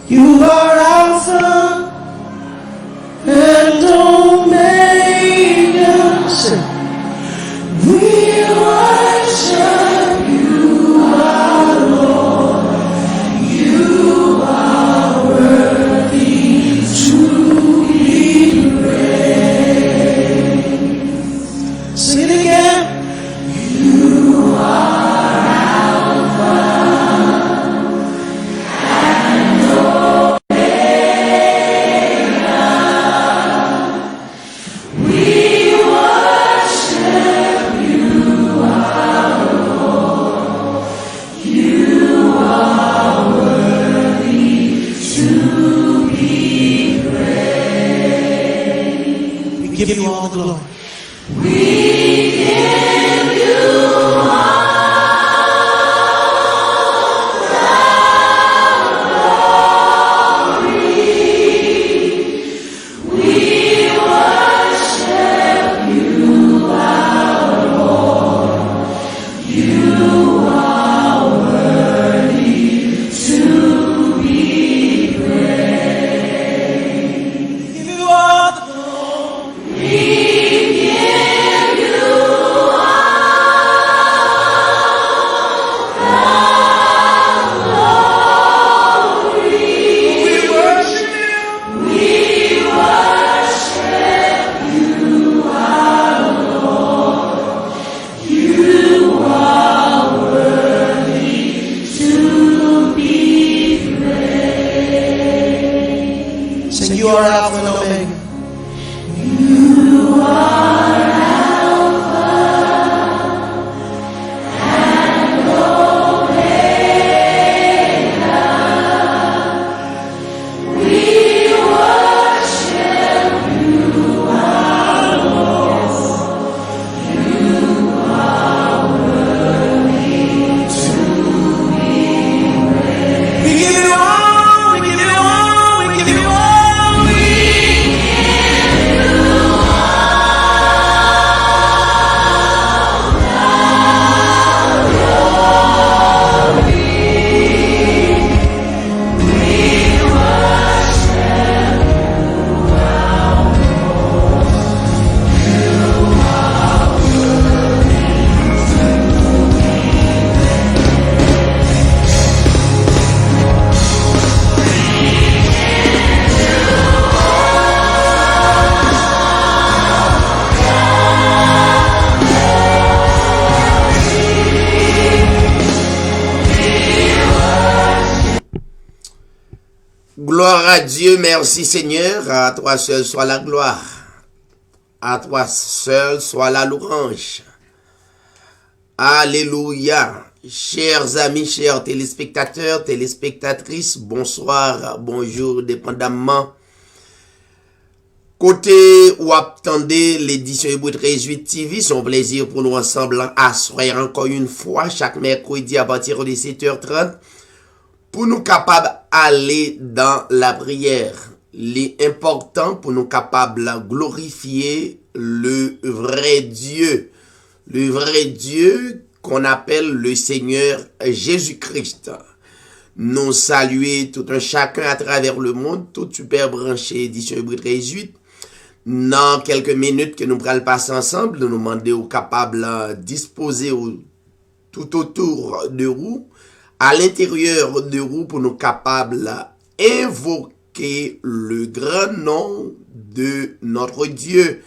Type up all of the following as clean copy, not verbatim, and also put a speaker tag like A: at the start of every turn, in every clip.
A: You are Alpha and Omega. Say, we worship you, our Lord. You are worthy to be praised. Sing it again. You are Alpha and Omega. We worship you, our Lord. You are worthy to be praised. We give you all the glory. We give you all the glory. We worship you, our Lord. You are worthy to be praised. We give you all the glory. We give you all the glory. We worship you. We worship you, our Lord. You are worthy to be praised. Sing, you are Alpha and Omega. You are Alpha and Omega. We worship you, our Lord. You are worthy to be praised. We give you all, we give you all, we give you all. We
B: Gloire à Dieu, merci Seigneur, à toi seul soit la gloire, à toi seul soit la louange. Alléluia. Chers amis, chers téléspectateurs, téléspectatrices, bonsoir, bonjour, dépendamment. Côté où attendez l'édition Hébreu 13.8 TV, c'est un plaisir pour nous ensemble à soir encore une fois, chaque mercredi à partir de 7h30. Pour nous capables d'aller dans la prière, l'important pour nous capables de glorifier le vrai Dieu qu'on appelle le Seigneur Jésus-Christ. Nous saluer tout un chacun à travers le monde, tout super branché édition Hébreu 13.8. Dans quelques minutes que nous allons passer ensemble, nous demander aux capables de disposer tout autour de vous, à l'intérieur de vous pour nous capables d'invoquer le grand nom de notre Dieu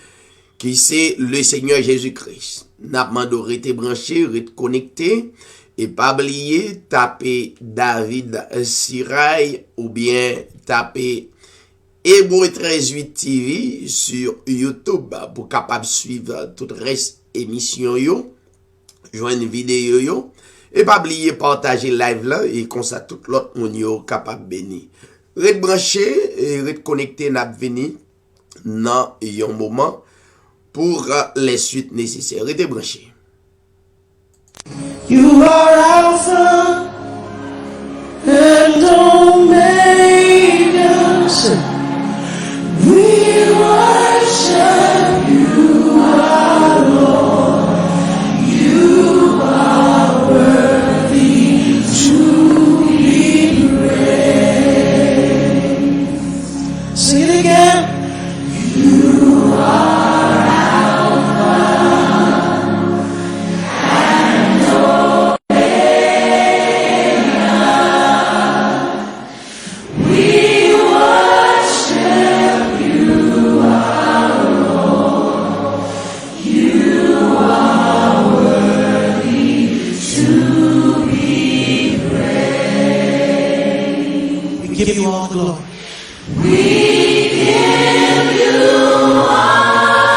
B: qui c'est le Seigneur Jésus-Christ. N'a pas demandé rester branché, rester connecté et pas oublier taper David Sirail ou bien taper Hébreu 13.8 TV sur YouTube pour capable suivre tout le reste émission yo, joindre vidéo yo. Et pas oublier partager live là et comme ça tout l'autre monde yo capable béni. Rete branché et rete connecté n'a venu dans un moment pour les suites nécessaires. Rete branché.
A: You are Alpha and Omega. Say, we worship you, our Lord. You are worthy to be praised. Sing it again. We give you all the glory. We give you all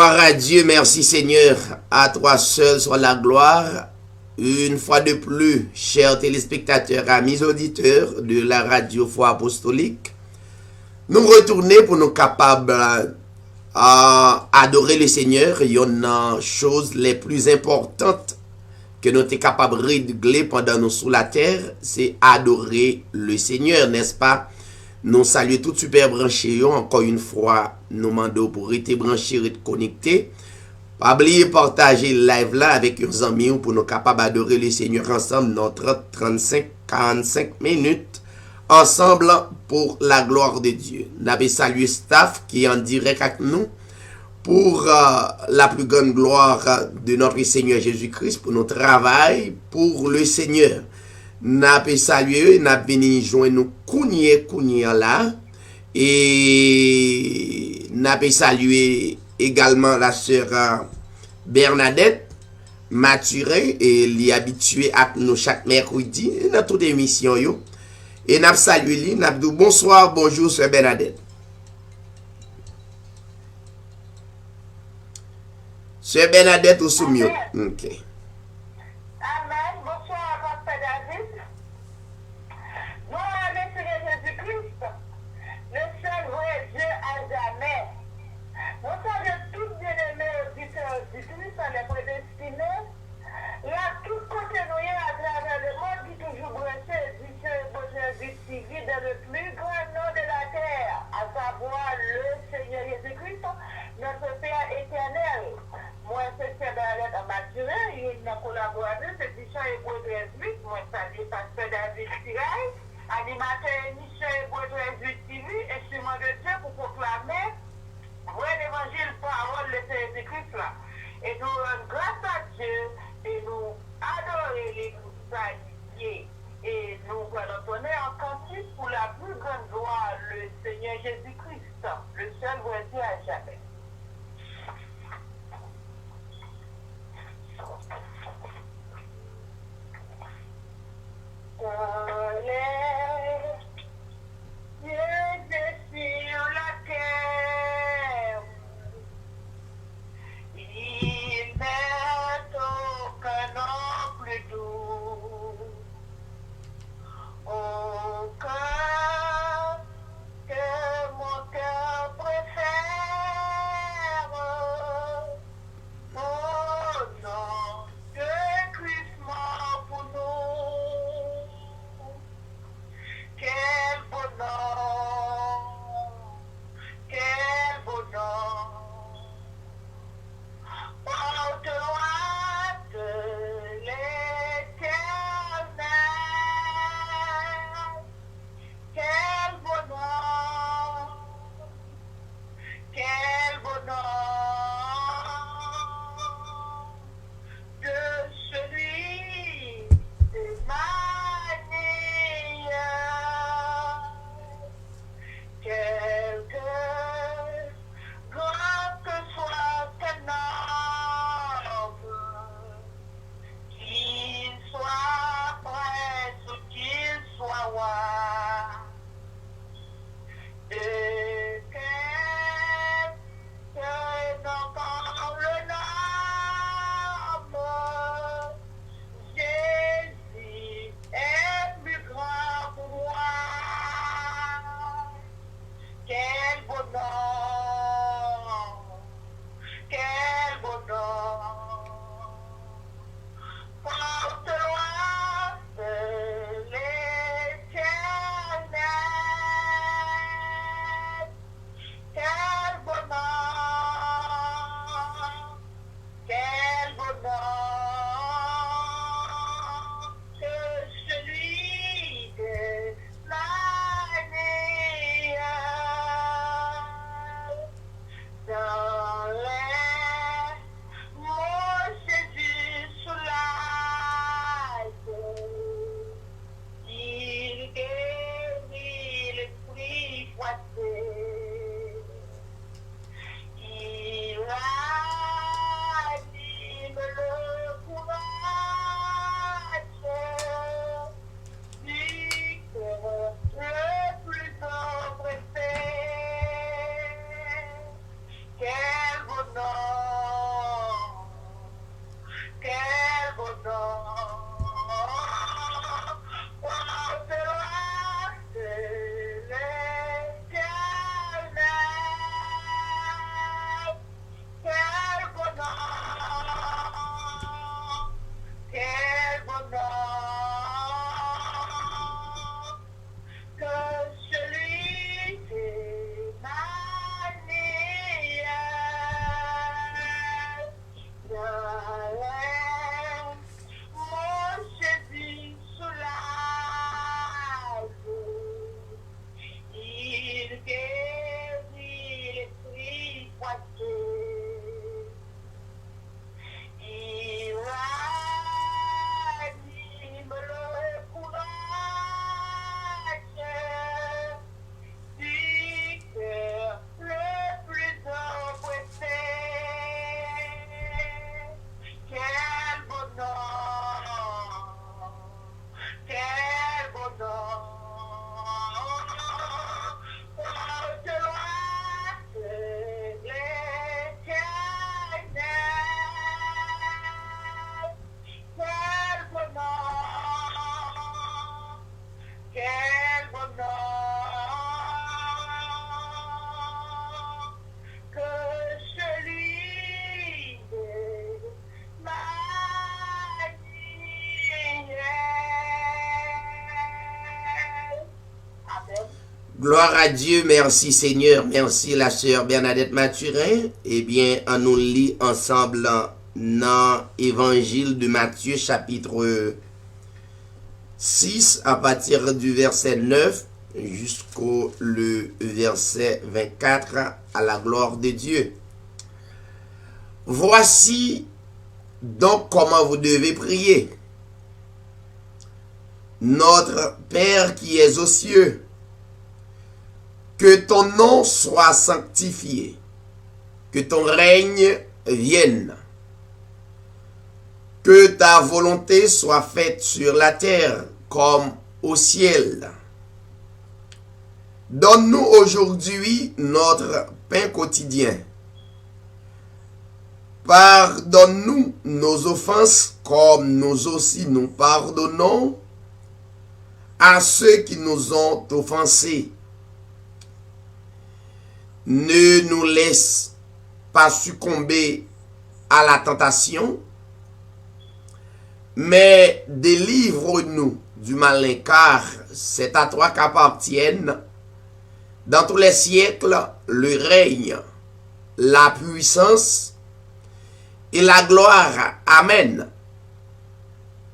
B: Gloire à Dieu, merci Seigneur. À toi seul soit la gloire. Une fois de plus, chers téléspectateurs, amis auditeurs de la radio Foi Apostolique, nous retournons pour nous capables à adorer le Seigneur. Il y en a choses les plus importantes que nous sommes capables de régler pendant nous sur la terre, c'est adorer le Seigneur, n'est-ce pas? Nous saluons tout super branché. Encore une fois, nous demandons pour être branché, être connecté. Pas oublier partager le live là avec vos amis pour nous capables d'adorer le Seigneur ensemble dans 30-35-45 minutes ensemble pour la gloire de Dieu. Nous avons salué staff qui est en direct avec nous pour la plus grande gloire de notre Seigneur Jésus-Christ, pour notre travail, pour le Seigneur. Nous avons salué, nous avons venu joindre nous Kounye là, et nous avons salué également la sœur Bernadette Mathurin, et elle est habituée à nous chaque mercredi dans toute émission. Et nous avons salué, nous avons dit bonsoir, bonjour sœur Bernadette. Sœur Bernadette ou Soumio. Ok.
C: Amen. Bonsoir, Pasteur David. Gloire à Seigneur Jésus-Christ, le seul vrai Dieu à jamais. Bonsoir de tous bien-aimés auditeurs auditrices, les prédestinés. Là, tout côté nous à travers le monde qui toujours branché, édition et bonheur du TV dans le plus grand nom de la terre, à savoir le Seigneur Jésus-Christ, notre Père éternel. Moi, c'est Bernadette Mathurin, une collaboratrice, édition Hébreu 13-8. Moi, salue Pasteur David Siray, animateur émission Hébreu 13-8 TV, instrument de Dieu pour proclamer vrai l'évangile, parole de Jésus-Christ là. Et nous rendons grâce à Dieu et nous adorer les saluer. Et nous redonnons en cantique pour la plus grande gloire, le Seigneur Jésus-Christ, le seul vrai Dieu à jamais. Les yeux sur la terre, il n'est aucun nom plus doux, aucun que mon
B: Gloire à Dieu, merci Seigneur, merci la sœur Bernadette Mathurin. Eh bien, on nous lit ensemble dans l'Évangile de Matthieu chapitre 6 à partir du verset 9 jusqu'au verset 24 à la gloire de Dieu. Voici donc comment vous devez prier. Notre Père qui es aux cieux, que ton nom soit sanctifié, que ton règne vienne, que ta volonté soit faite sur la terre comme au ciel. Donne-nous aujourd'hui notre pain quotidien. Pardonne-nous nos offenses comme nous aussi nous pardonnons à ceux qui nous ont offensés. Ne nous laisse pas succomber à la tentation, mais délivre-nous du malin, car c'est à toi qu'appartiennent dans tous les siècles le règne, la puissance et la gloire. Amen.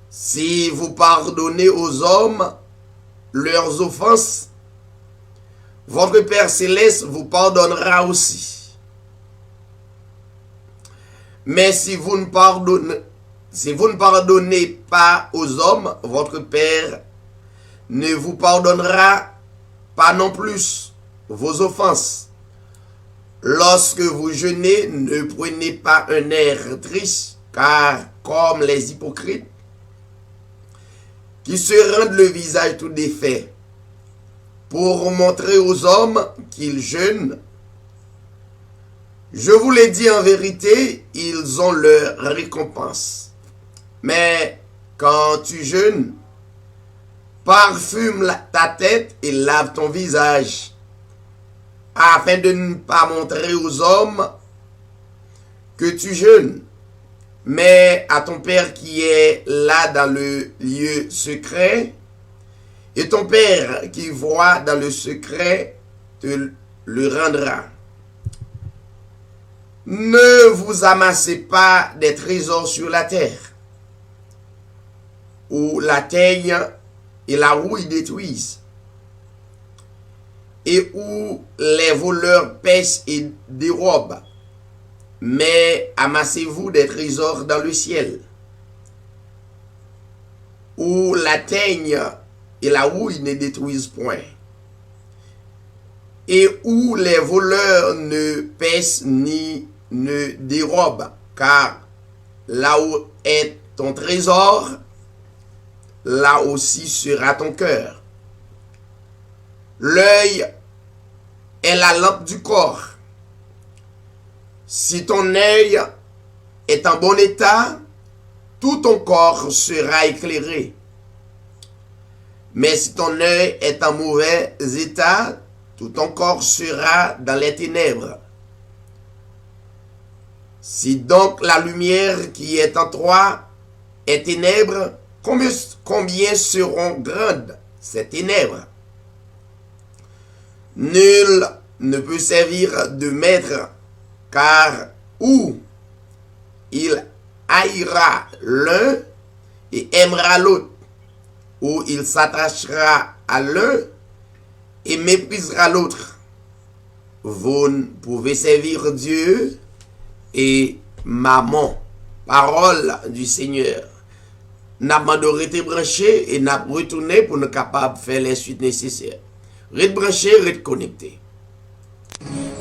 B: Si vous pardonnez aux hommes leurs offenses, votre Père Céleste vous pardonnera aussi. Mais si vous ne pardonnez pas aux hommes, votre Père ne vous pardonnera pas non plus vos offenses. Lorsque vous jeûnez, ne prenez pas un air triste, car comme les hypocrites, qui se rendent le visage tout défait, pour montrer aux hommes qu'ils jeûnent. Je vous l'ai dit en vérité, ils ont leur récompense. Mais quand tu jeûnes, parfume ta tête et lave ton visage, afin de ne pas montrer aux hommes que tu jeûnes, mais à ton Père qui est là dans le lieu secret, et ton Père qui voit dans le secret te le rendra. Ne vous amassez pas des trésors sur la terre, où la teigne et la rouille détruisent, et où les voleurs pêchent et dérobent, mais amassez-vous des trésors dans le ciel, où la teigne et la rouille ne détruisent point, et où les voleurs ne pêchent ni ne dérobent, car là où est ton trésor, là aussi sera ton cœur. L'œil est la lampe du corps. Si ton œil est en bon état, tout ton corps sera éclairé. Mais si ton œil est en mauvais état, tout ton corps sera dans les ténèbres. Si donc la lumière qui est en toi est ténèbres, combien seront grandes ces ténèbres? Nul ne peut servir de maître, car ou il haïra l'un et aimera l'autre, ou il s'attachera à l'un et méprisera l'autre. Vous ne pouvez servir Dieu et maman. Parole du Seigneur. N'a pas de rester branché et n'a retourné pour nous capables de faire les suites nécessaires. Reste branché, reste connecté.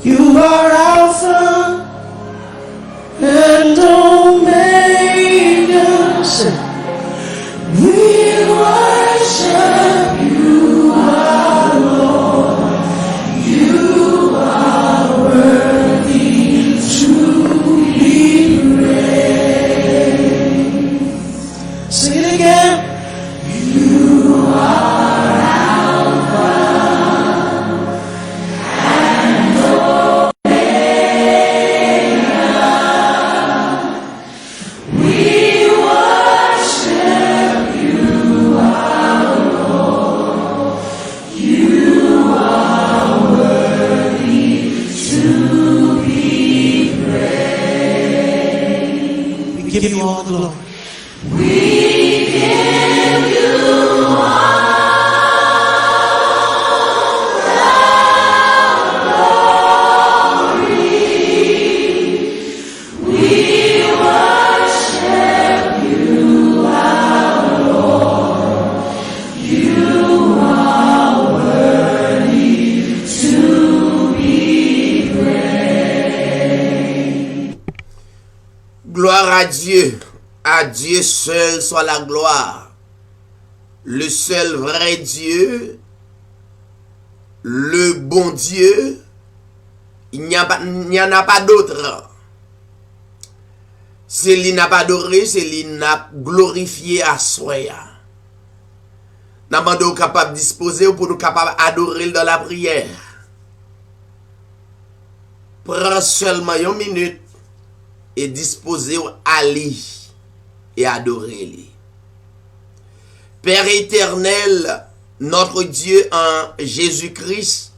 A: You are Alpha and Omega. We worship you, our Lord. You are worthy to be praised. Sing it again. You are Alpha and Omega.
B: à Dieu. À Dieu seul soit la gloire. Le seul vrai Dieu, le bon Dieu, il n'y en a pas d'autre. C'est lui n'a pas adoré, c'est lui n'a glorifié à soi. Nous sommes capables de disposer pour nous capables d'adorer dans la prière. Prends seulement une minute et disposez à lui et adorer lui. Père éternel, notre Dieu en Jésus-Christ,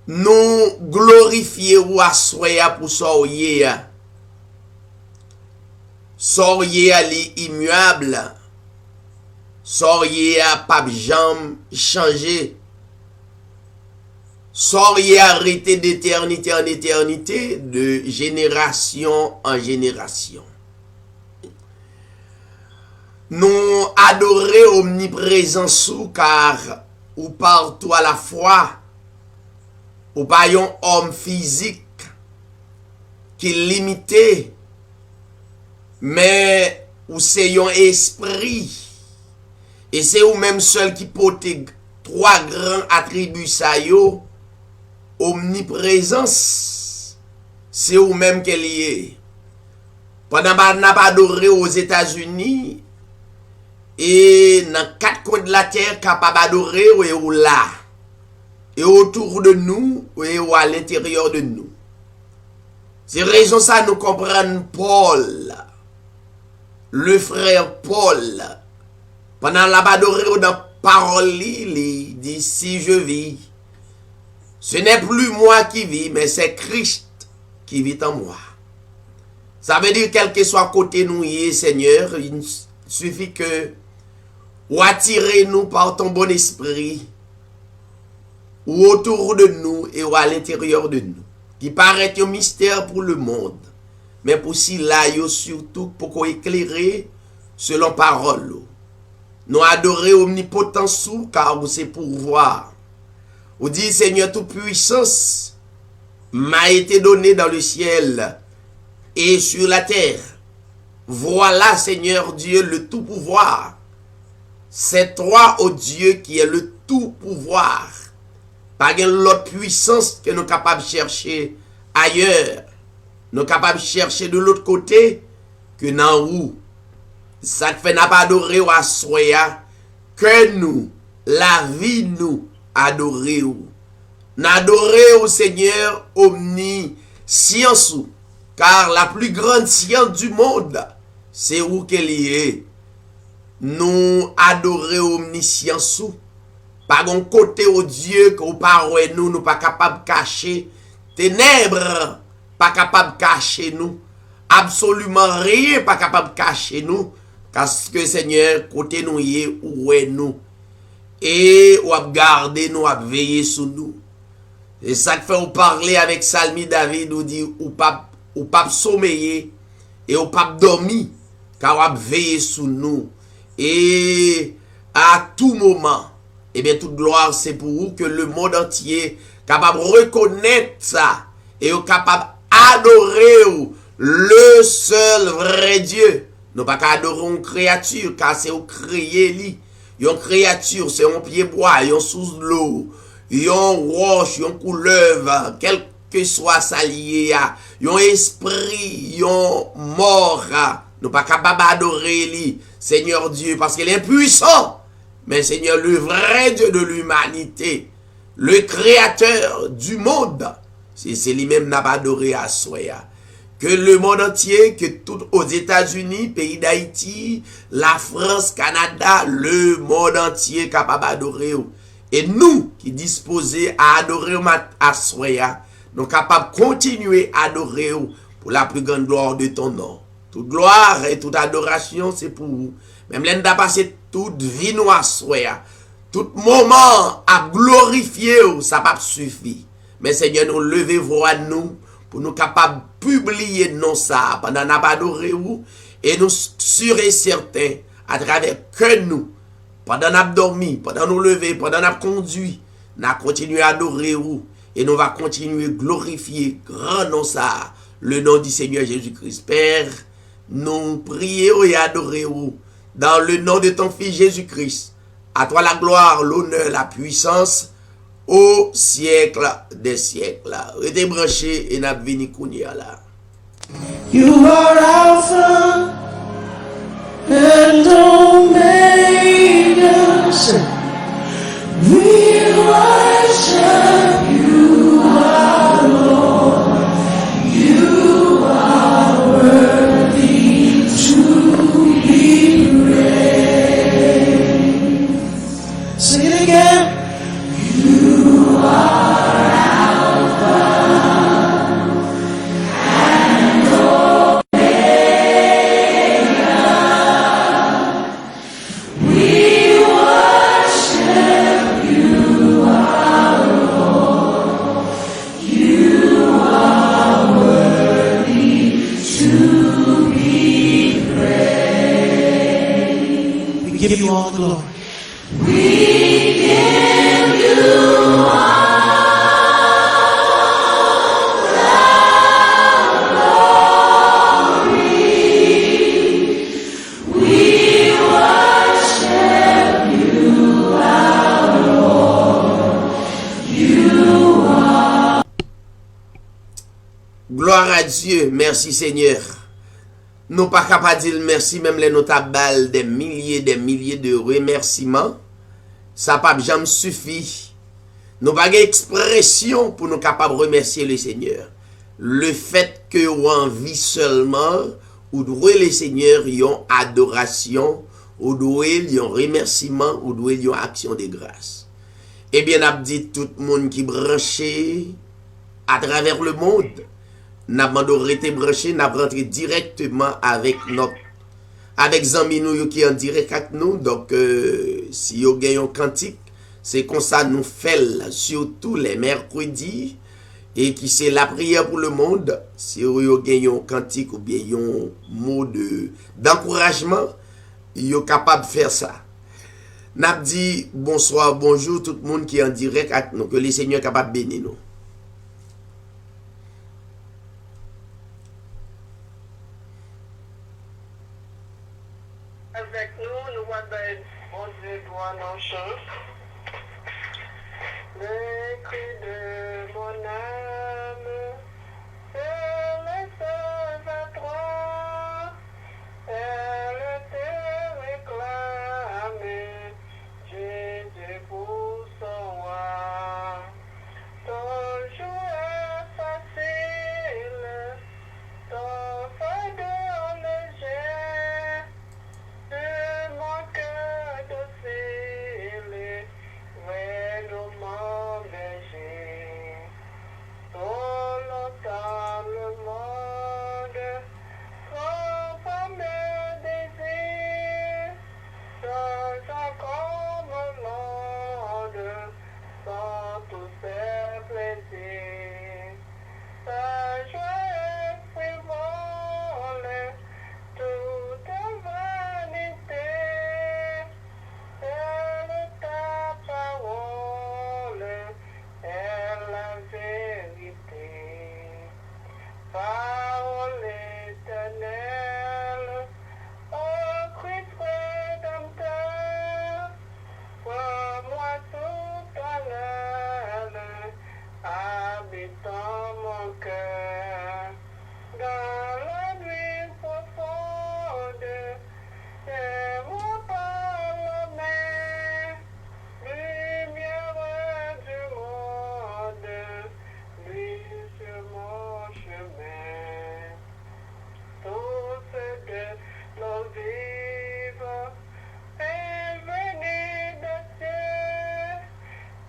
B: nous glorifions à soi pour soyez. Soyez à l'immuable. Soyez à pape jambe changer. Soyez arrêté d'éternité en éternité, de génération en génération. Nous adorer omniprésence car ou partout à la fois, ou pas un homme physique qui est limité, mais ou c'est un esprit. Et c'est ou même seul qui porte trois grands attributs ça yo, omniprésence. C'est ou même qu'elle y est. Pendant qu'on n'a pas adoré aux États-Unis, et dans quatre coins de la terre, capable d'adorer ou là. Et autour de nous, ou à l'intérieur de nous. C'est raison ça nous comprenons Paul, le frère Paul, pendant la adoré dans parole, il dit si je vis, ce n'est plus moi qui vis, mais c'est Christ qui vit en moi. Ça veut dire quel que soit côté nous, Seigneur, il suffit que ou attirez-nous par ton bon esprit, ou autour de nous et ou à l'intérieur de nous, qui paraît un mystère pour le monde, mais pour si là, surtout pour qu'on éclaire selon parole. Nous adorer omnipotence car c'est pouvoir. Vous dit Seigneur, toute puissance m'a été donnée dans le ciel et sur la terre. Voilà, Seigneur Dieu, le tout pouvoir. C'est toi, ô Dieu, qui est le tout pouvoir. Pas l'autre puissance que nous sommes capables de chercher ailleurs. Nous sommes capables de chercher de l'autre côté que dans où. Ça fait n'a pas adoré à soya que nous, la vie nous adorer. N'adorer au Seigneur omniscience, car la plus grande science du monde, c'est où qu'elle est. Nous adorer omniscience, par un côté au Dieu qu'on parle nous pas capable de cacher, ténèbres pas capable de cacher nous, absolument rien pas capable de cacher nous, parce que Seigneur côté nous y est où est nous, et ou a garder nous, a veiller sur nous. Et ça fait on parler avec Salmi David, nous dit ou pas sommeiller et ou pas dormir, car on a veiller sur nous. Et à tout moment, eh bien, toute gloire, c'est pour vous que le monde entier capable de reconnaître ça et capable d'adorer le seul vrai Dieu. Nous pas qu'à adorer une créature, car c'est au créer lui. Une créature, c'est un pied bois, un sous l'eau, un roche, un couleuvre, quel que soit ça lié à, un esprit, un mort. Nous pas capable d'adorer lui, Seigneur Dieu, parce qu'il est puissant. Mais Seigneur, le vrai Dieu de l'humanité, le créateur du monde, c'est lui-même n'a pas adoré à soi. Que le monde entier, que tout aux États-Unis, pays d'Haïti, la France, Canada, le monde entier capable d'adorer. Et nous qui disposons à adorer à soi, nous capables de continuer à adorer pour la plus grande gloire de ton nom. Toute gloire et toute adoration, c'est pour vous. Même l'un d'a passé toute vie nous à soi. Tout moment à glorifier, ça pas suffit. Mais Seigneur, nous levez-vous à nous pour nous capables de publier non ça pendant n'a pas adoré vous et nous sûrs et certains à travers que nous pendant n'a dormi, pendant nous lever, pendant n'a conduit, n'a continué à adorer vous et nous va continuer à glorifier grand non ça le nom du Seigneur Jésus-Christ. Père, nous prions et adorons dans le nom de ton Fils Jésus-Christ. À toi la gloire, l'honneur, la puissance, au siècle des siècles. Restez branchés et n'a vini kounia là.
A: You are Alpha and Omega. We worship you, our Lord. You are worthy to be praised. Sing it again. You are Alpha and Omega. We worship you, our Lord. You are worthy to be praised. We give you all the glory. We give you
B: Gloire à Dieu, merci Seigneur. Nous pas capables de dire merci, même les notables des milliers de remerciements. Ça pas jamais suffit. Nous pas d'expression pour nous capables de remercier le Seigneur. Le fait que vous envie seulement, ou doué le Seigneur, yon adoration, ou doué yon remerciement, ou doué yon action de grâce. Eh bien, n'a dit tout le monde qui branché à travers le monde. N'a pas été branché, n'a rentré directement avec notre avec zami nous qui en direct avec nous. Donc si vous gagnez un cantique, c'est comme ça nous fait surtout les mercredis et qui c'est la prière pour le monde. Si vous gagnez un cantique ou bien un mot d'encouragement, vous êtes capable de faire ça. N'a dit bonsoir, bonjour tout le monde qui est en direct avec nous, que le Seigneur est capable de bénir nous.
C: Avec nous, nous voyons bon Dieu doit nos choses. Le cri de mon âme, s'élève à toi. Elle te réclame, Jésus pour son roi. Ton jour est facile, ton fardeau léger. De mon cœur docile, nous m'engager. Trop longtemps le monde transforme mes désirs, sans encore mon monde, sans tous ses plaisirs. Sa joie est frivole, toute vanité. Elle est ta parole, est la vérité. Parole éternelle, ô Christ rédempteur, prends-moi sous ton aile, habitant mon cœur. Dans la nuit profonde, tiens-moi par la main, lumière du monde, luis sur mon chemin. Tous de nos vivres est venu de ciel,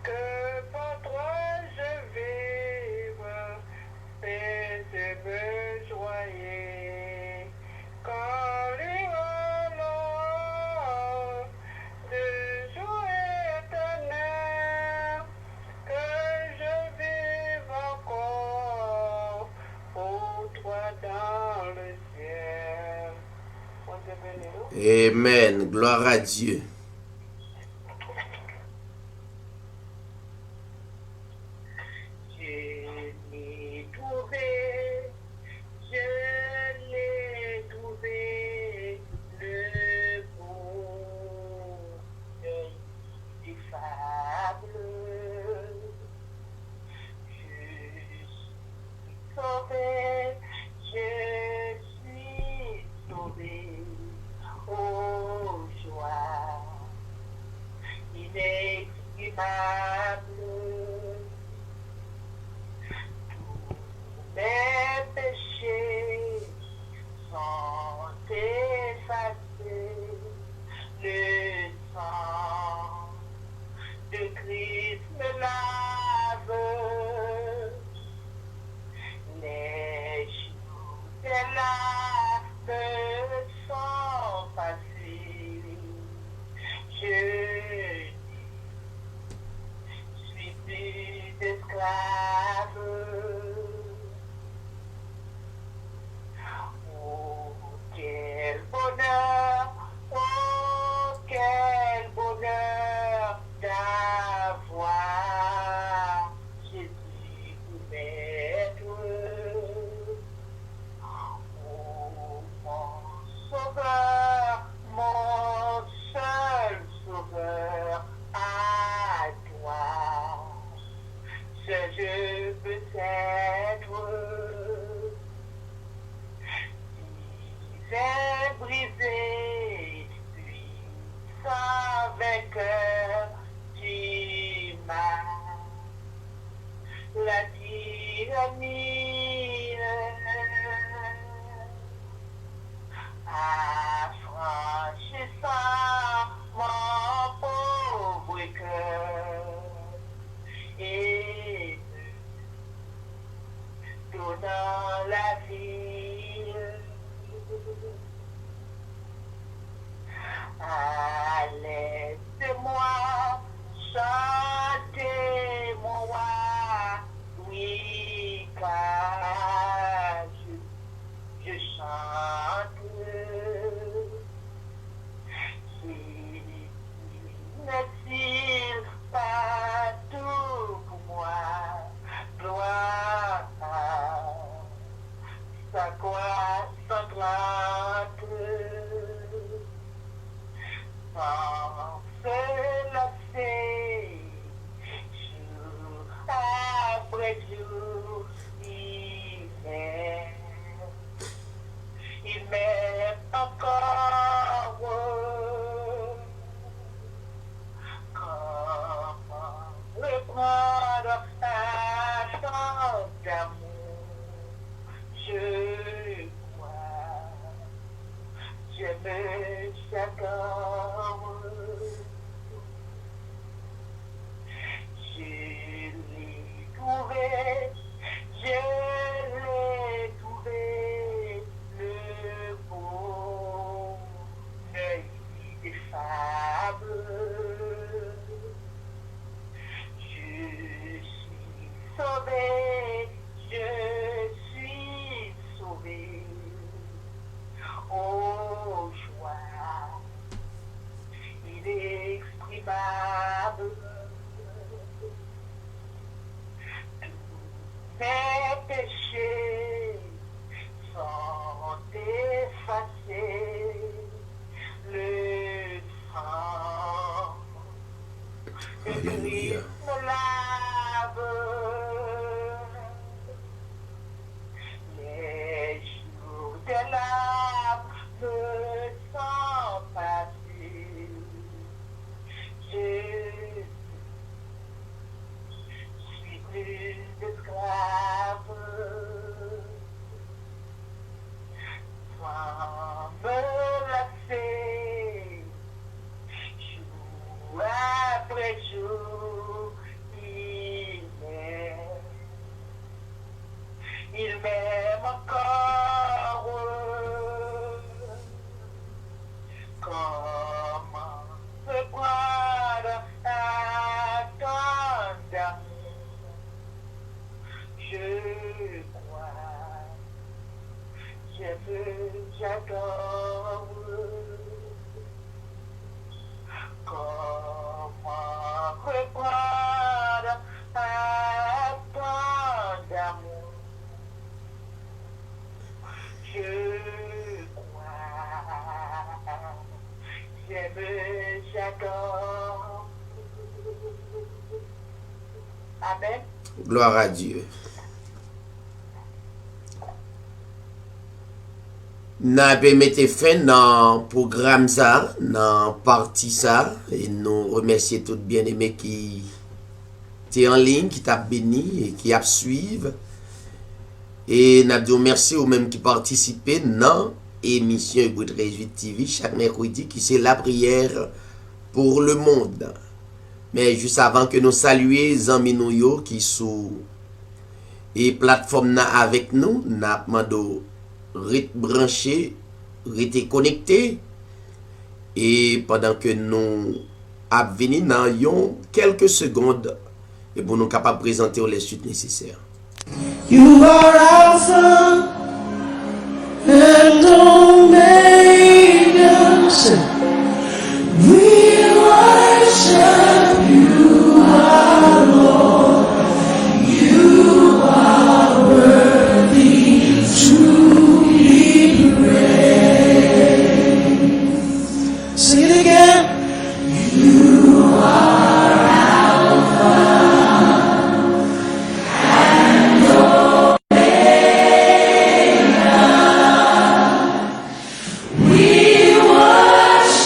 C: que pour toi je vive, paisible, joyeux. Quand l'heure du jour éternel, que je vive encore pour toi dans le ciel. On te bénit, nous.
B: Amen. Gloire à Dieu.
C: J'ai trouvé Mes péchés sont effacés, le sang de Christ me lave, les jours de l'âme sont passés, je suis plus esclave. Oh, quel bonheur d'avoir Jésus pour maître. Oh, mon seul sauveur, à toi, seul je peux être. J'ai brisé, puis sans vainqueur, tu m'as la tyrannie affranchissant mon pauvre cœur et me donnant la vie. Laissez-moi chanter mon roi, oui, car je chante. N'est-il pas tout pour moi, gloire à sa croix sanglante. Sans se lasser, jour après jour, il m'aime encore. Comment reprendre un temps d'amour? Je crois, j'aime chacun. Je l'ai trouvé, le bonheur ineffable. Je suis sauvé, je suis sauvé. Oh, joie inexprimable. Tous mes péchés sont effacés, le sang de
B: Alléluia.
C: Christ me lave. Les jours de l'âme me sont passés. Je suis plus esclave. Sans me lasser, jour après jour, il m'aime encore. Comment se prendre un temps d'amour? Je crois, j'adore. Comment reprendre un temps d'amour? Je crois, j'adore. Amen.
B: Gloire à Dieu. n'a pas mis fin dans le programme ça, dans partie ça, et nous remercions tous bien-aimés qui sont en ligne, qui t'a béni et qui a suivi. Et nous disons merci aux mêmes qui participent dans l'émission Hébreu 13 TV chaque mercredi, qui c'est la prière pour le monde. Mais juste avant que nous saluions les amis nous qui sont et plateforme avec nous, nous demandons rester branché, rester connecté. Et pendant que nous avons venu dans quelques secondes, et pour nous capables de présenter les suites nécessaires.
A: You are Alpha and Omega. We worship you, our Lord. You are worthy to be praised. Sing it again. You are Alpha and Omega. We worship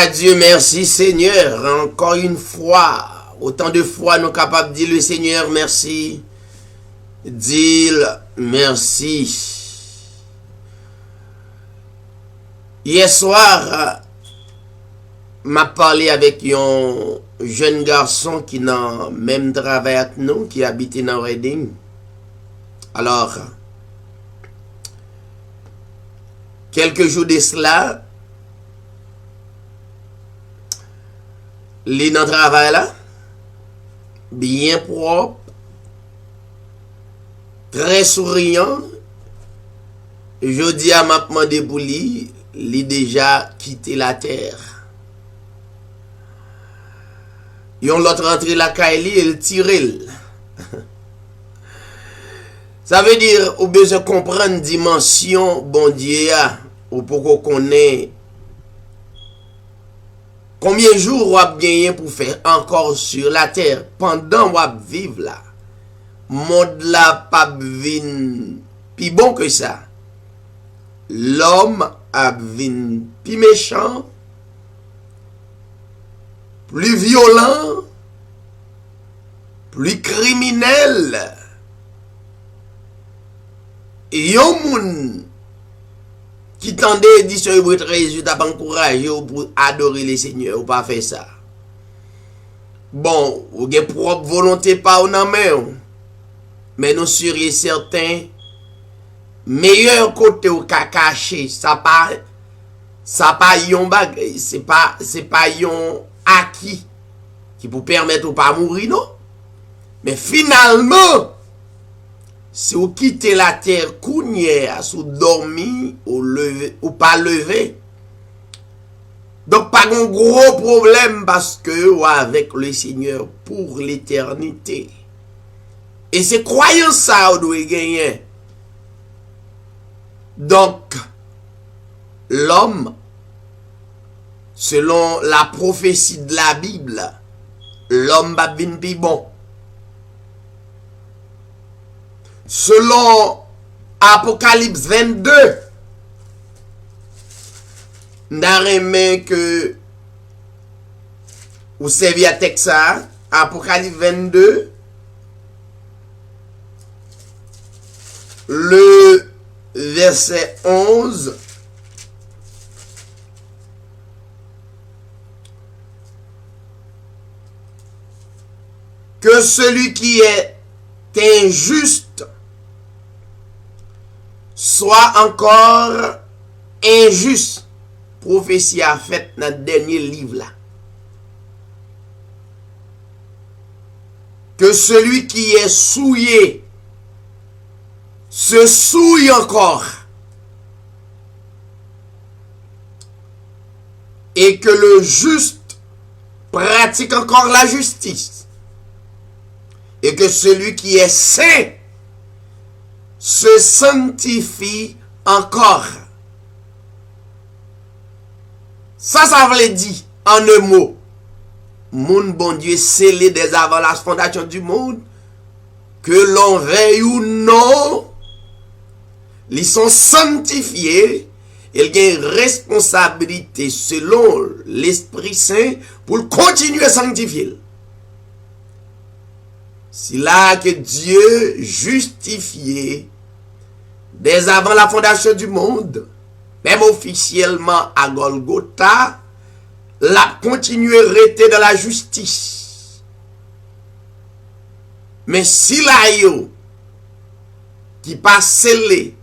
B: Dieu merci Seigneur. Encore une fois, autant de fois nous sommes capables de dire le Seigneur merci. Dire merci. Hier soir, m'a parlé avec un jeune garçon qui n'a même travail avec nous, qui habite dans Reading. Alors, quelques jours de cela, il est dans le travail là, bien propre, très souriant. Je dis à ma demandé pour lui, il a déjà quitté la terre. Yon l'autre rentré la caille et il tire. Ça veut dire ou besoin comprendre dimension bon Dieu ou pour qu'on connaît combien de jours on a gagné pour faire encore sur la terre pendant on a vivre là. Monde là pas vin plus bon que ça. L'homme a vin plus méchant, plus violent, plus criminel. Et yon moun qui tendait dit sur votre résultat pas encourager pour adorer le Seigneur ou pas faire ça. Bon, ou gen propre volonté pas ou nan men. Mais nous serions certains meilleur côté ou ka caché, ça pas yon bagay, c'est pas yon acquis qui pour permettre ou pas mourir non. Mais finalement si vous quittez la terre counière, si vous dormez ou lever ou pas lever. Donc pas un gros problème parce que vous avec le Seigneur pour l'éternité. Et c'est croyant ça vous doit gagner. Donc l'homme, selon la prophétie de la Bible, l'homme va venir plus bon. Selon Apocalypse 22, n'arrêtez que vous servez à Texas, Apocalypse 22, le verset 11. Que celui qui est injuste soit encore injuste. Prophétie a faite dans le dernier livre là. Que celui qui est souillé se souille encore. Et que le juste pratique encore la justice. Et que celui qui est saint se sanctifie encore. Ça veut dire, en un mot, mon bon Dieu scellé dès avant la fondation du monde, que l'on veuille ou non, ils sont sanctifiés, ils ont une responsabilité selon l'Esprit Saint pour continuer à sanctifier. C'est là que Dieu justifié dès avant la fondation du monde, même officiellement à Golgotha, l'a continué à rester dans la justice. Mais si là yo qui pas scellé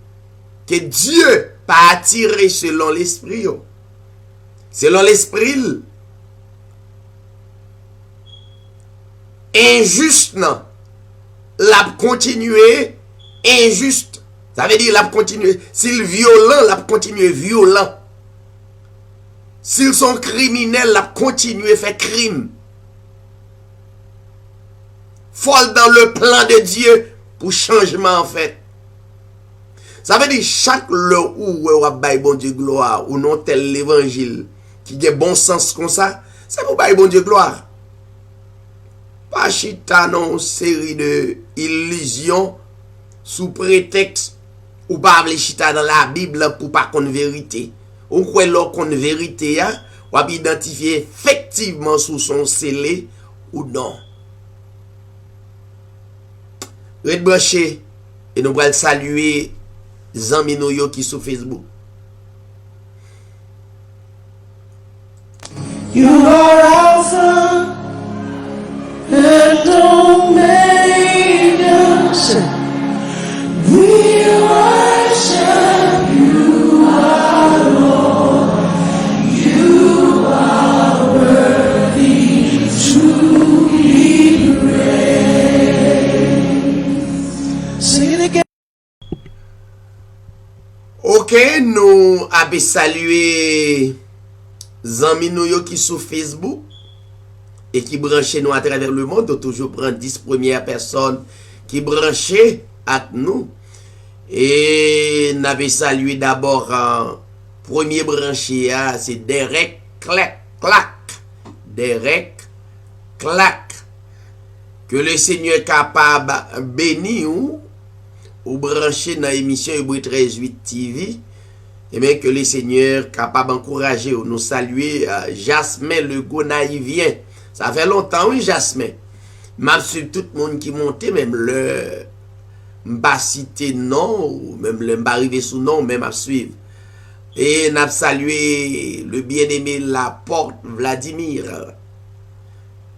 B: que Dieu pas attiré selon l'esprit, selon l'esprit, injuste non, l'a continué injuste. Ça veut dire l'a continué. S'il violent, l'a continué violent. S'ils sont criminels, l'a continué faire crime. Folle dans le plan de Dieu pour changement en fait. Ça veut dire chaque le où on va bon Dieu gloire ou non tel l'évangile qui a bon sens comme ça, c'est pour bailler bon Dieu gloire. Pas chita non série de illusions sous prétexte ou pas les chita dans la Bible pour pas qu'on vérité. Ou quoi l'on qu'on vérité ou identifier effectivement sous son scellé ou non. Red branché et nous allons saluer Zami nou yo qui sur Facebook.
A: You are Alpha and Omega. We worship you, our Lord. You are worthy to be praised. Sing it again.
B: Ok, nous avons salué Zami nou yo qui sur Facebook et qui branchent nous à travers le monde. On toujours prendre 10 premières personnes qui branchent avec nous. Et nous avons salué d'abord premier branché, c'est Derek Clack. Derek Clack. Que le Seigneur est capable de bénir ou brancher dans l'émission Hébreu 13.8 TV. Et bien que le Seigneur est capable d'encourager ou nous saluer Jasmin le Gonaïvien. Ça fait longtemps, oui, Jasmin. M'a suivi tout le monde qui montait, même le m'a cité non, ou même le m'a arrivé sous nom, même à suivre. Et n'a salué le bien-aimé Laporte Vladimir,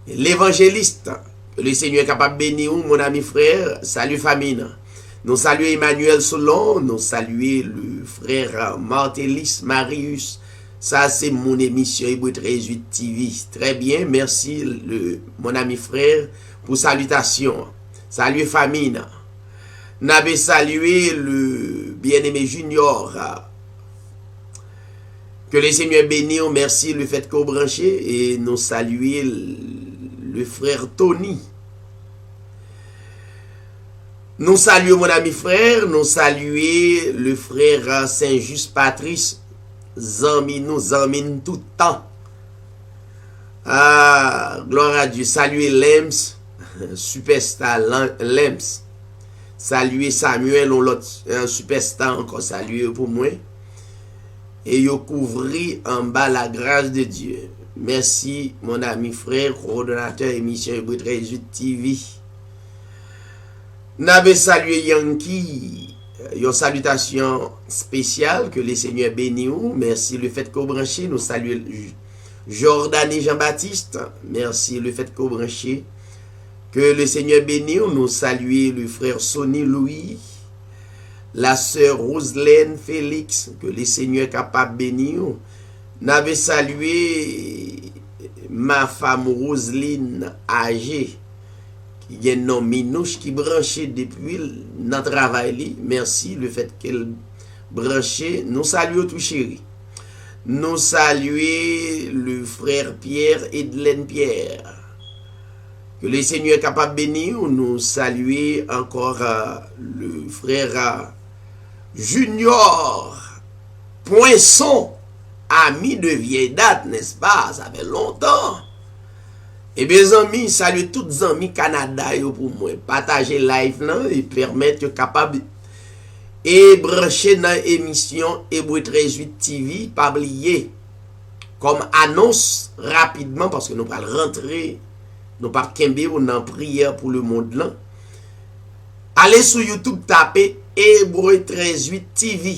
B: l'évangéliste. Le Seigneur est capable de bénir, mon ami frère. Salut famille. Nous saluons Emmanuel Solon, nous saluons le frère Martelis Marius. Ça, c'est mon émission Hébreu 13.8 TV. Très bien, merci mon ami frère pour salutation. Salut famille. Nous avons salué le bien-aimé Junior. Que le Seigneur bénisse, merci le fait qu'on branché. Et nous saluons le frère Tony. Nous saluons mon ami frère, nous saluons le frère Saint-Just Patrice, zami tout le temps. Ah, gloire à Dieu. Saluez Lems, superstar Lems. Saluez Samuel, on l'autre, un superstar encore, saluez pour moi. Et yo couvri en bas la grâce de Dieu. Merci mon ami frère, coordonnateur émission Hébreu 13.8 TV. Nous avons salué Yankee, une salutation spéciale, que le Seigneur bénisse. Merci le fait qu'on branche. Nous saluons Jordan et Jean-Baptiste. Merci le fait qu'on branche. Que le Seigneur bénisse. Nous saluons le frère Sonny Louis, la sœur Roselaine Félix. Que le Seigneur est capable de bénir. Nous avons salué ma femme Roseline âgée. Il y a un nom Minouche qui branché depuis notre travail. Merci le fait qu'elle branché. Nous saluons tout chéri. Nous saluons le frère Pierre Edelaine Pierre. Que le Seigneur est capable de bénir. Nous saluons encore le frère Junior Poinçon, ami de vieille date, n'est-ce pas? Ça fait longtemps. Et bien, amis, salut tous les amis Canada pour moi. Partager live là et permettre capable et brancher dans l'émission Hébreu 13.8 TV. Pas oublier comme annonce rapidement parce que nous allons rentrer, nous allons kembe ou dans prière pour le monde là. Allez sur YouTube, tapez Hébreu 13.8 TV.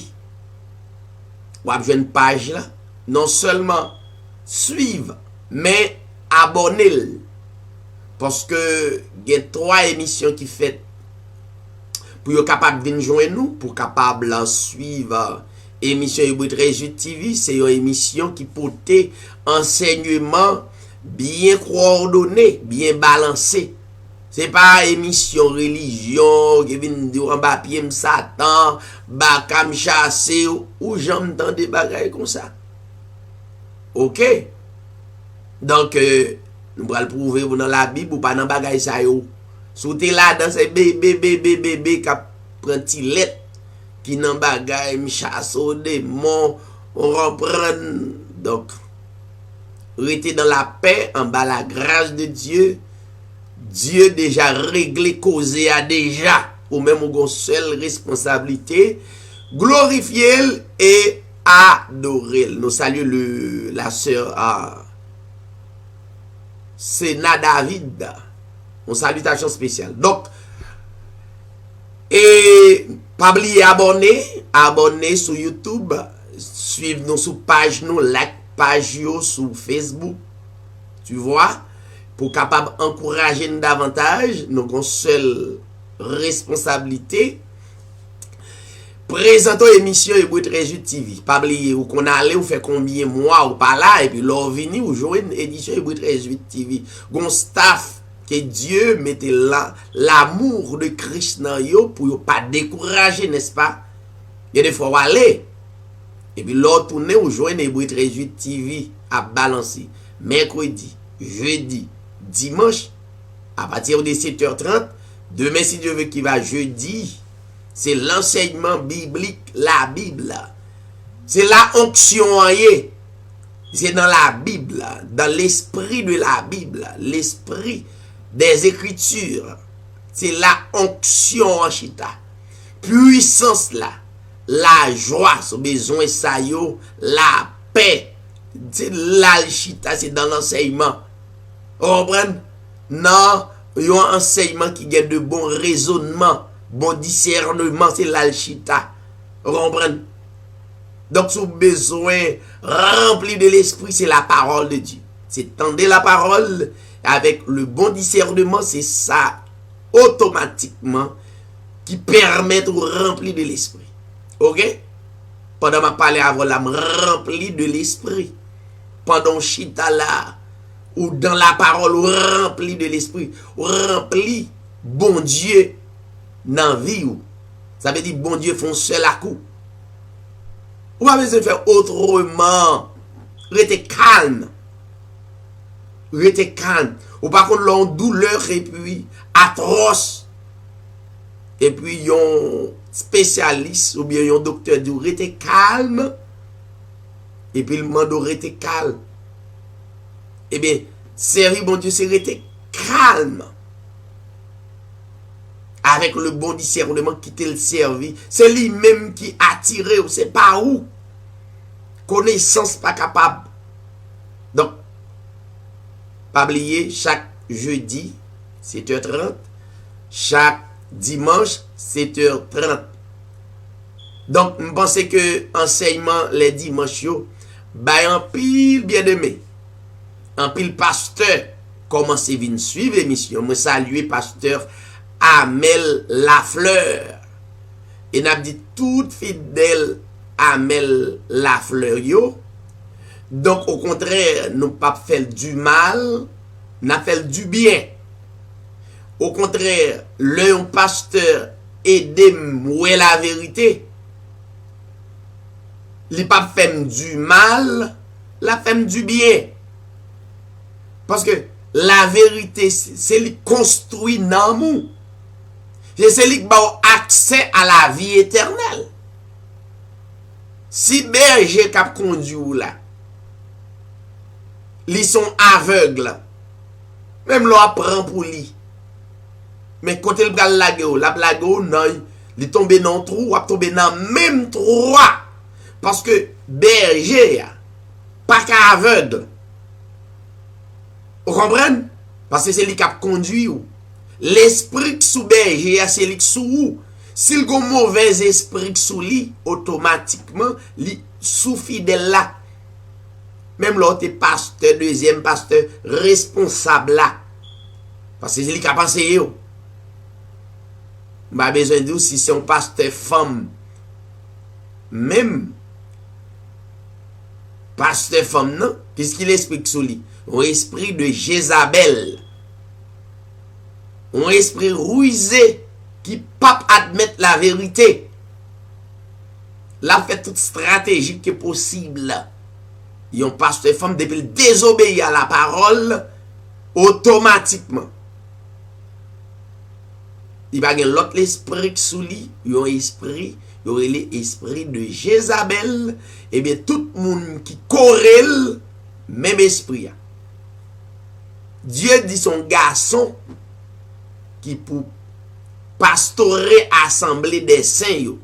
B: Ou avez une page là. Non seulement suivre, mais abonnez-le. Parce que il y a 3 émissions qui fait pour être capable de joindre nous, pour capable de suivre émission Hébreu 13.8 TV. C'est une émission qui porte enseignement bien coordonné, bien balancé. C'est pas émission religion qui vient dire en bas pied Satan, bakam chasser ou j'entends des bagailles comme ça. OK? Donc nous allons prouver dans la Bible ou pas dans bagaille ça yo. Sou te là dans ces bébé qui prend tilette qui nan bagaille mi chasse au démon, on reprend. Donc rester dans la paix en bas la grâce de Dieu. Dieu déjà réglé, causé a déjà, ou même au seule responsabilité, glorifier et adoré. Nous saluons la sœur Sénat David. Une salutation spéciale. Donc, et pas oublier abonner sur YouTube, suivre nous sur page nous, like page yo sur Facebook. Tu vois, pour capable encourager nous davantage, nous avons seule responsabilité. Présentons l'émission Hébreu 13 TV. Pas oublier où qu'on allait ou fait combien mois ou pas là et puis l'on vini ou jouer une édition Hébreu 13 TV. Gon staff que Dieu mette là l'amour de Christ dans yo pour yo pas décourager, n'est-ce pas? Il y a des fois où aller et puis l'autre tourner ou jouer une Hébreu 13 TV à balancer mercredi, jeudi, dimanche à partir de 7h30. Demain si Dieu veut qu'il va jeudi. C'est l'enseignement biblique, la Bible. C'est la onction. C'est dans la Bible, dans l'esprit de la Bible, l'esprit des Écritures. C'est la onction en chita. Puissance là, la joie, son besoin ça yo, la paix. C'est la chita, c'est dans l'enseignement. Vous comprenez? Non, il y a un enseignement qui a de bons raisonnements. Bon discernement, c'est l'alchita. Vous comprenez? Donc, son besoin rempli de l'esprit, c'est la parole de Dieu. C'est tendre la parole avec le bon discernement, c'est ça automatiquement qui permet de remplir de l'esprit. Ok? Pendant ma parler avant la rempli de l'esprit. Pendant chita là, ou dans la parole, ou rempli de l'esprit, ou rempli, bon Dieu, dans vie ou ça veut dire bon Dieu font seul à coup ou pas besoin de faire autrement. Restez calme ou par contre l'on douleur et puis atroce et puis yon spécialiste ou bien yon docteur dit restez calme et puis le monde restez calme et bien servir bon Dieu c'est rester calme avec le bon discernement qui te le servi. C'est lui-même qui attire ou c'est pas où. Connaissance pas capable. Donc, pas oublier, chaque jeudi, 7h30, chaque dimanche, 7h30. Donc, je pense que enseignement les dimanches, en pile bien aimé, en pile pasteur, commencez à venir suivre l'émission. Je salue pasteur Amel Lafleur. Et n'a dit toute fidèle Amel Lafleur yo. Donc au contraire, nous pas fait du mal, n'a fait du bien. Au contraire, le pasteur aide moi la vérité. Il pas fait du mal, la fait du bien. Parce que la vérité c'est lui construit dans nous. C'est lui qui a accès à la vie éternelle. Si berger cap conduit là, ils sont aveugles. Même l'on apprend pour lui. Mais quand il va la blague, non, il tombe dans le trou, il tombe dans le même trou. Parce que berger, pas qu'aveugle. Vous comprenez? Parce que c'est lui qui a conduit. L'esprit qui sous berger, c'est lui qui sous. S'il y a un mauvais esprit qui sous lui, automatiquement, il sous fidèle là. Même l'autre pasteur, deuxième pasteur, responsable là. Parce que c'est lui qui a pensé. Je n'ai besoin de dire si c'est un pasteur femme. Même pasteur femme, non? Qu'est-ce qu'il explique sous lui? Un esprit de Jézabel. Un esprit rusé qui ne peut pas admettre la vérité. Là, fait toute stratégie qui est possible. Il y a un pasteur femme depuis désobéir à la parole automatiquement. Il va y avoir l'autre esprit qui sous lui, il y a un esprit, il y aurait l'esprit de Jézabel, et bien tout le monde qui corrèle, même esprit. Dieu dit son garçon qui pour pastorer assemblée des saints.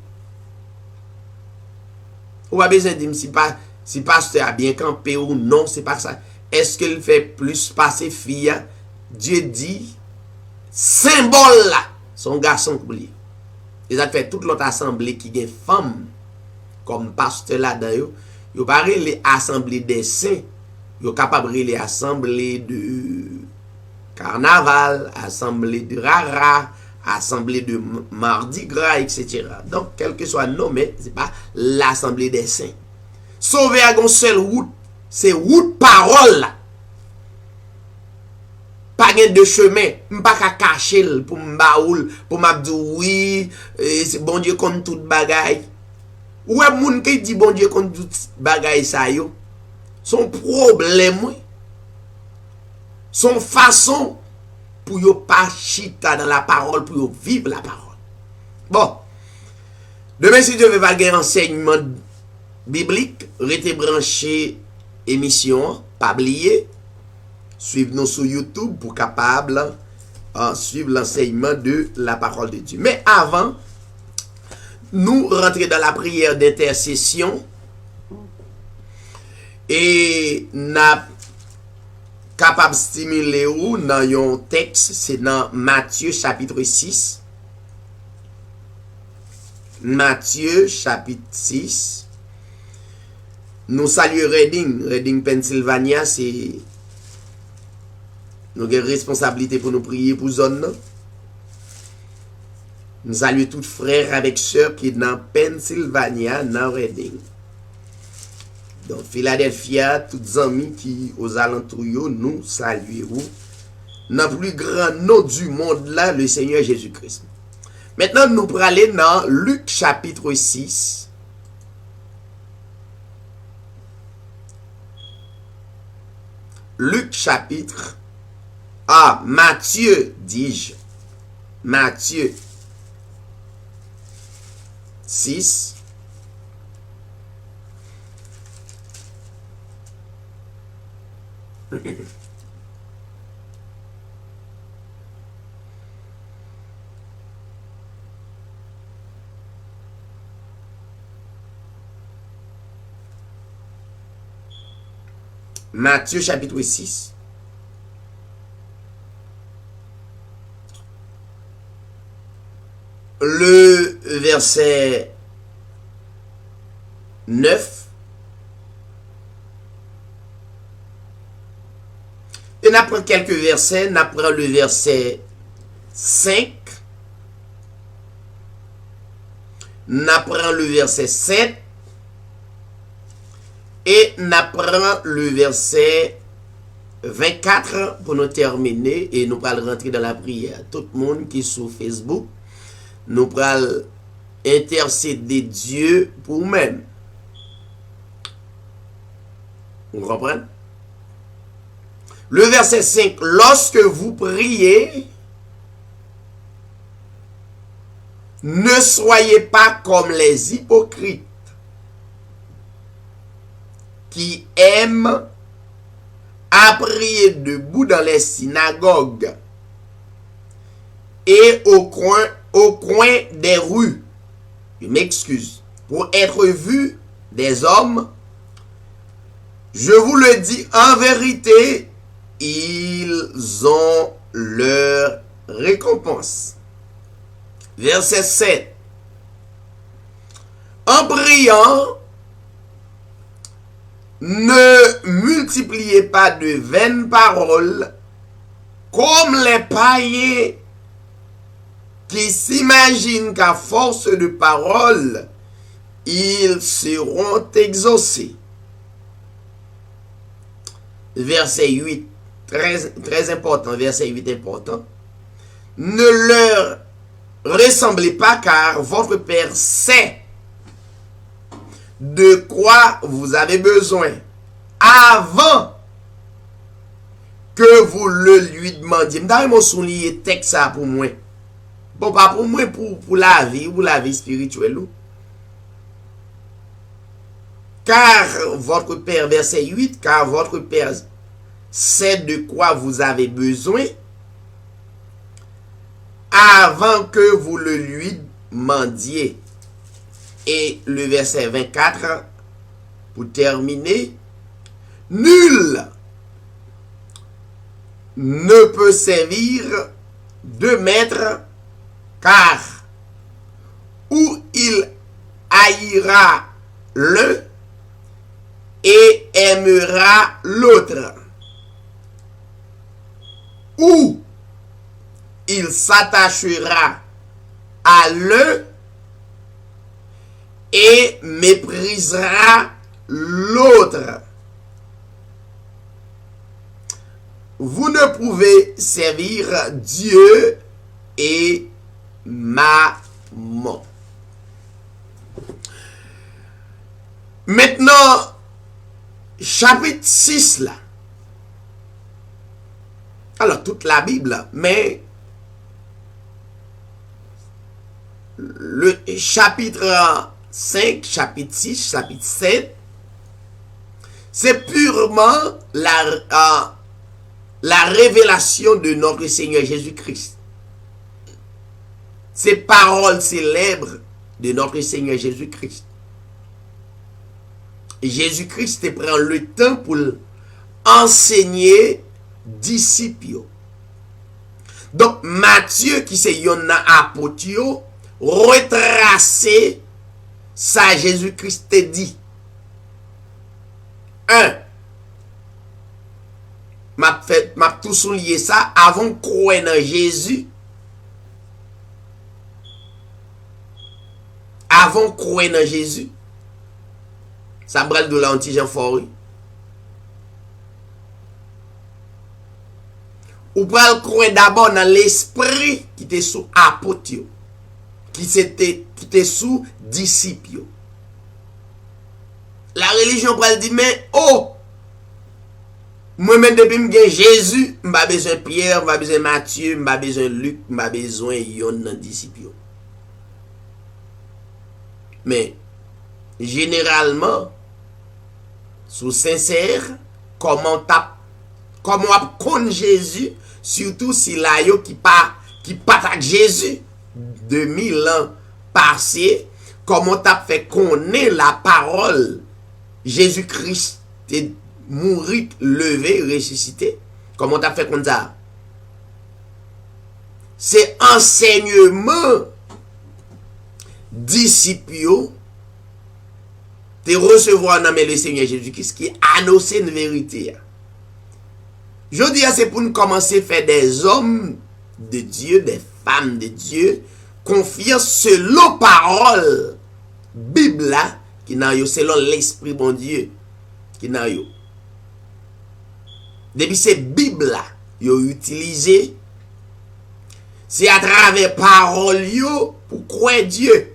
B: Ou pas besoin de dire si pasteur a bien campé ou non, c'est pas ça. Est-ce qu'il fait plus passer fille? Dieu dit, symbole là, son garçon oublié. Ils ont fait toute l'autre assemblée qui est femme comme pasteur là-dedans. Ils n'ont pas les assemblées des saints. Ils sont capables de les assemblées de carnaval, assemblée de rara, assemblée de mardi gras, etc. Donc, quel que soit le nom, mais ce n'est pas l'assemblée des saints. Sauver à une seule route, c'est route parole là. Pas de chemin, pas qu'à cacher pour m'baoul, pour m'abdou oui, c'est bon Dieu contre toute bagaille. Ouais, moun qui dit bon Dieu contre toute bagaille ça yo. Son problème, son façon pour yo pas chita dans la parole, pour yo vivre la parole. Bon, demain si Dieu veut pas gagner enseignement biblique, restez branché émission, pas oublier. Suivez-nous sur YouTube pour capable suivre l'enseignement de la parole de Dieu. Mais avant, nous rentrer dans la prière d'intercession et n'a capable stimuler ou dans un texte, c'est dans Matthieu chapitre 6. Matthieu chapitre 6. Nous saluons Reading, Pennsylvania, c'est nous avons responsabilité pour nous prier pour zone. Nous saluons tous frères avec sœurs qui sont dans Pennsylvania, dans Reading. Donc, Philadelphia, tous amis qui aux alentours, nous saluons. Dans le plus grand nom du monde là, le Seigneur Jésus-Christ. Maintenant, nous allons aller dans Luc chapitre 6. Luc chapitre Matthieu, dis-je. Matthieu 6. Matthieu chapitre 6. Le verset 9. Et on apprend quelques versets. On apprend le verset 5. On apprend le verset 7. Et on apprend le verset 24 pour nous terminer. Et nous allons rentrer dans la prière. Tout le monde qui est sur Facebook, nous allons intercéder Dieu pour nous-mêmes. Vous comprenez? Le verset 5. Lorsque vous priez, ne soyez pas comme les hypocrites qui aiment à prier debout dans les synagogues et au coin des rues. Je m'excuse. Pour être vus des hommes, je vous le dis en vérité, ils ont leur récompense. Verset 7. En priant, ne multipliez pas de vaines paroles comme les païens qui s'imaginent qu'à force de paroles, ils seront exaucés. Verset 8, très important, verset 8 important. Ne leur ressemblez pas car votre Père sait de quoi vous avez besoin avant que vous le lui demandiez. D'ailleurs, mon soulier texte ça pour moi. Bon, pas pour moi, pour la vie spirituelle. Car votre Père, verset 8, car votre Père sait de quoi vous avez besoin avant que vous le lui demandiez. Et le verset 24, pour terminer, nul ne peut servir deux maîtres, car ou il haïra l'un et aimera l'autre, ou il s'attachera à l'un et méprisera l'autre. Vous ne pouvez servir Dieu et Mammon. Maintenant, chapitre 6 là. Alors, toute la Bible, mais le chapitre 5, chapitre 6, chapitre 7, c'est purement la révélation de notre Seigneur Jésus-Christ. Ces paroles célèbres de notre Seigneur Jésus-Christ. Jésus-Christ prend le temps pour enseigner disciples. Donc Matthieu qui c'est yon apôtre retracer ça Jésus-Christ te dit. 1. M'a tout souligné ça avant croire dans Jésus. Avant croire dans Jésus. Ça brûle de l'antigen fort. Ou pral croire d'abord dans l'esprit qui était sous apôtre, qui était sous disciple. La religion pral dit mais oh, moi-même depuis m'gen Jésus, m'pa besoin Pierre, m'pa besoin Matthieu, m'pa besoin Luc, m'pa besoin yon nan disciple. Mais généralement sous sincère, comment connaître Jésus, surtout si la yo qui pas avec Jésus 2000 ans passé, comment t'as fait connaître la parole Jésus-Christ est mouru, levé, ressuscité, comment t'as fait connaître ça? C'est enseignement disciples te recevoir dans le Seigneur Jésus-Christ qui annonce une vérité. Je dis c'est pour nous commencer à faire des hommes de Dieu, des femmes de Dieu, confiants selon parole Bible là qui n'a yo selon l'esprit bon Dieu qui n'a yo. Depuis ces Bible là yo utilisé, c'est à travers parole yo pour croire Dieu.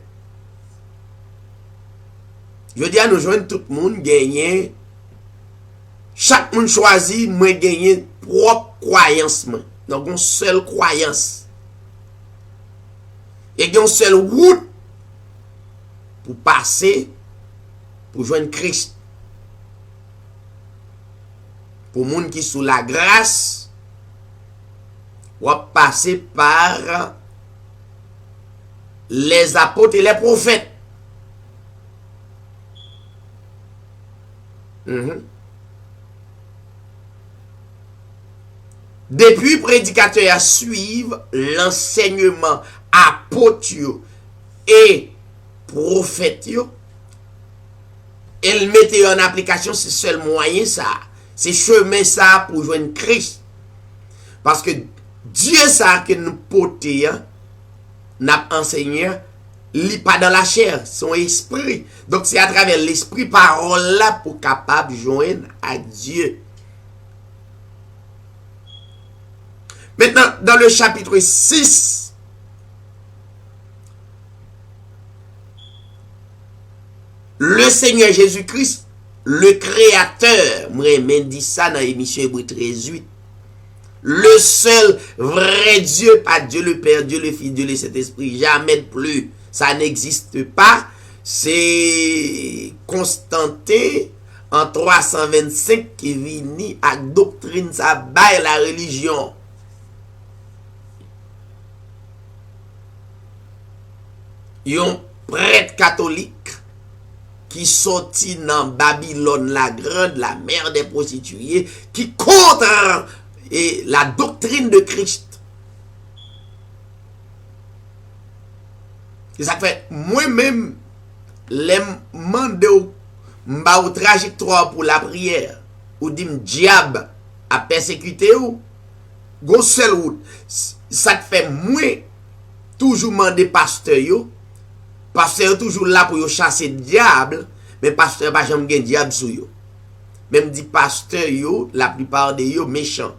B: Je dis à nous joindre tout le monde gagner. Chaque monde choisit, moi gagner propre croyance. Donc une seule croyance. Et une seule route pour passer, pour joindre Christ. Pour les gens qui sont sous la grâce, ou passer par les apôtres et les prophètes. Depuis prédicateur à suivre l'enseignement apôtre et prophète, elle mettait en application ce seul moyen ça, c'est chemin ça pour joindre Christ. Parce que Dieu ça que nous portons n'a enseigné li pas dans la chair, son esprit. Donc c'est à travers l'esprit parole là pour capable joindre à Dieu. Maintenant dans le chapitre 6 le Seigneur Jésus-Christ, le créateur, moi dit ça dans l'émission Hébreux 13:8. Le seul vrai Dieu, pas Dieu le Père, Dieu le Fils, Dieu le Saint-Esprit, jamais plus. Ça n'existe pas. C'est Constantin en 325 qui vient à doctrine ça baille la religion. Yon prêtre catholique qui sorti dans Babylone la grande, la mère des prostituées, qui contre et la doctrine de Christ. Et ça fait, moi-même, les mande m'a ou trajectoire pour la prière, ou dit diable a persécuté ou, gon seul route, ça fait, moi, toujours mande pasteur yo, pasteur toujours là pour yo chasser diable, mais pasteur pas jamais gen diable sou yo. Même dit pasteur yo, la plupart de yo méchants.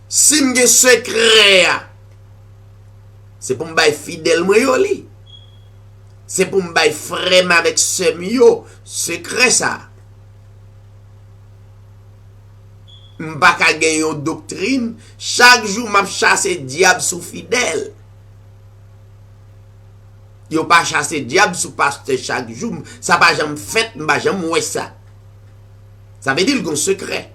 B: Si m'gen secret, c'est pour m'bay fidèle moi yo li. C'est pour m'bay frère avec sem yo, secret ça. M'pa ka gen yon doctrine, chaque jour m'a chasse diable sous fidèle. Yo pas chasse diable sous pasteur chaque jour, ça pas jamais fait, m'pa jamais ouais ça. Ça veut dire qu'on secret.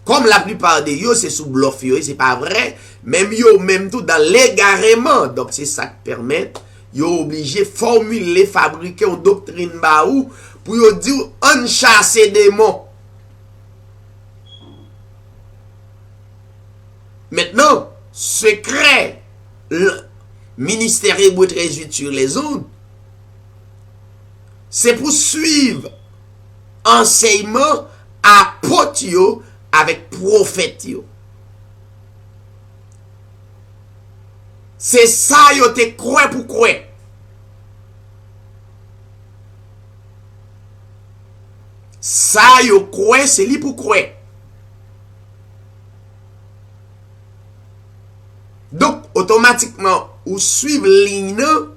B: Comme la plupart de yo, c'est sous bluff yo, c'est pas vrai. Même yo, même tout dans l'égarement. Donc c'est ça qui permet, yo obligé formuler, fabriquer une doctrine ba ou, pour yo dire, on chasse des démons. Maintenant, secret, le ministère Hébreu 13:8 sur les ondes, c'est pour suivre enseignement apôtre yo avec prophète yo. C'est ça yo te croit pour croire. Ça yo croit, c'est li pour croire. Donc, automatiquement, ou suivre ligne nan,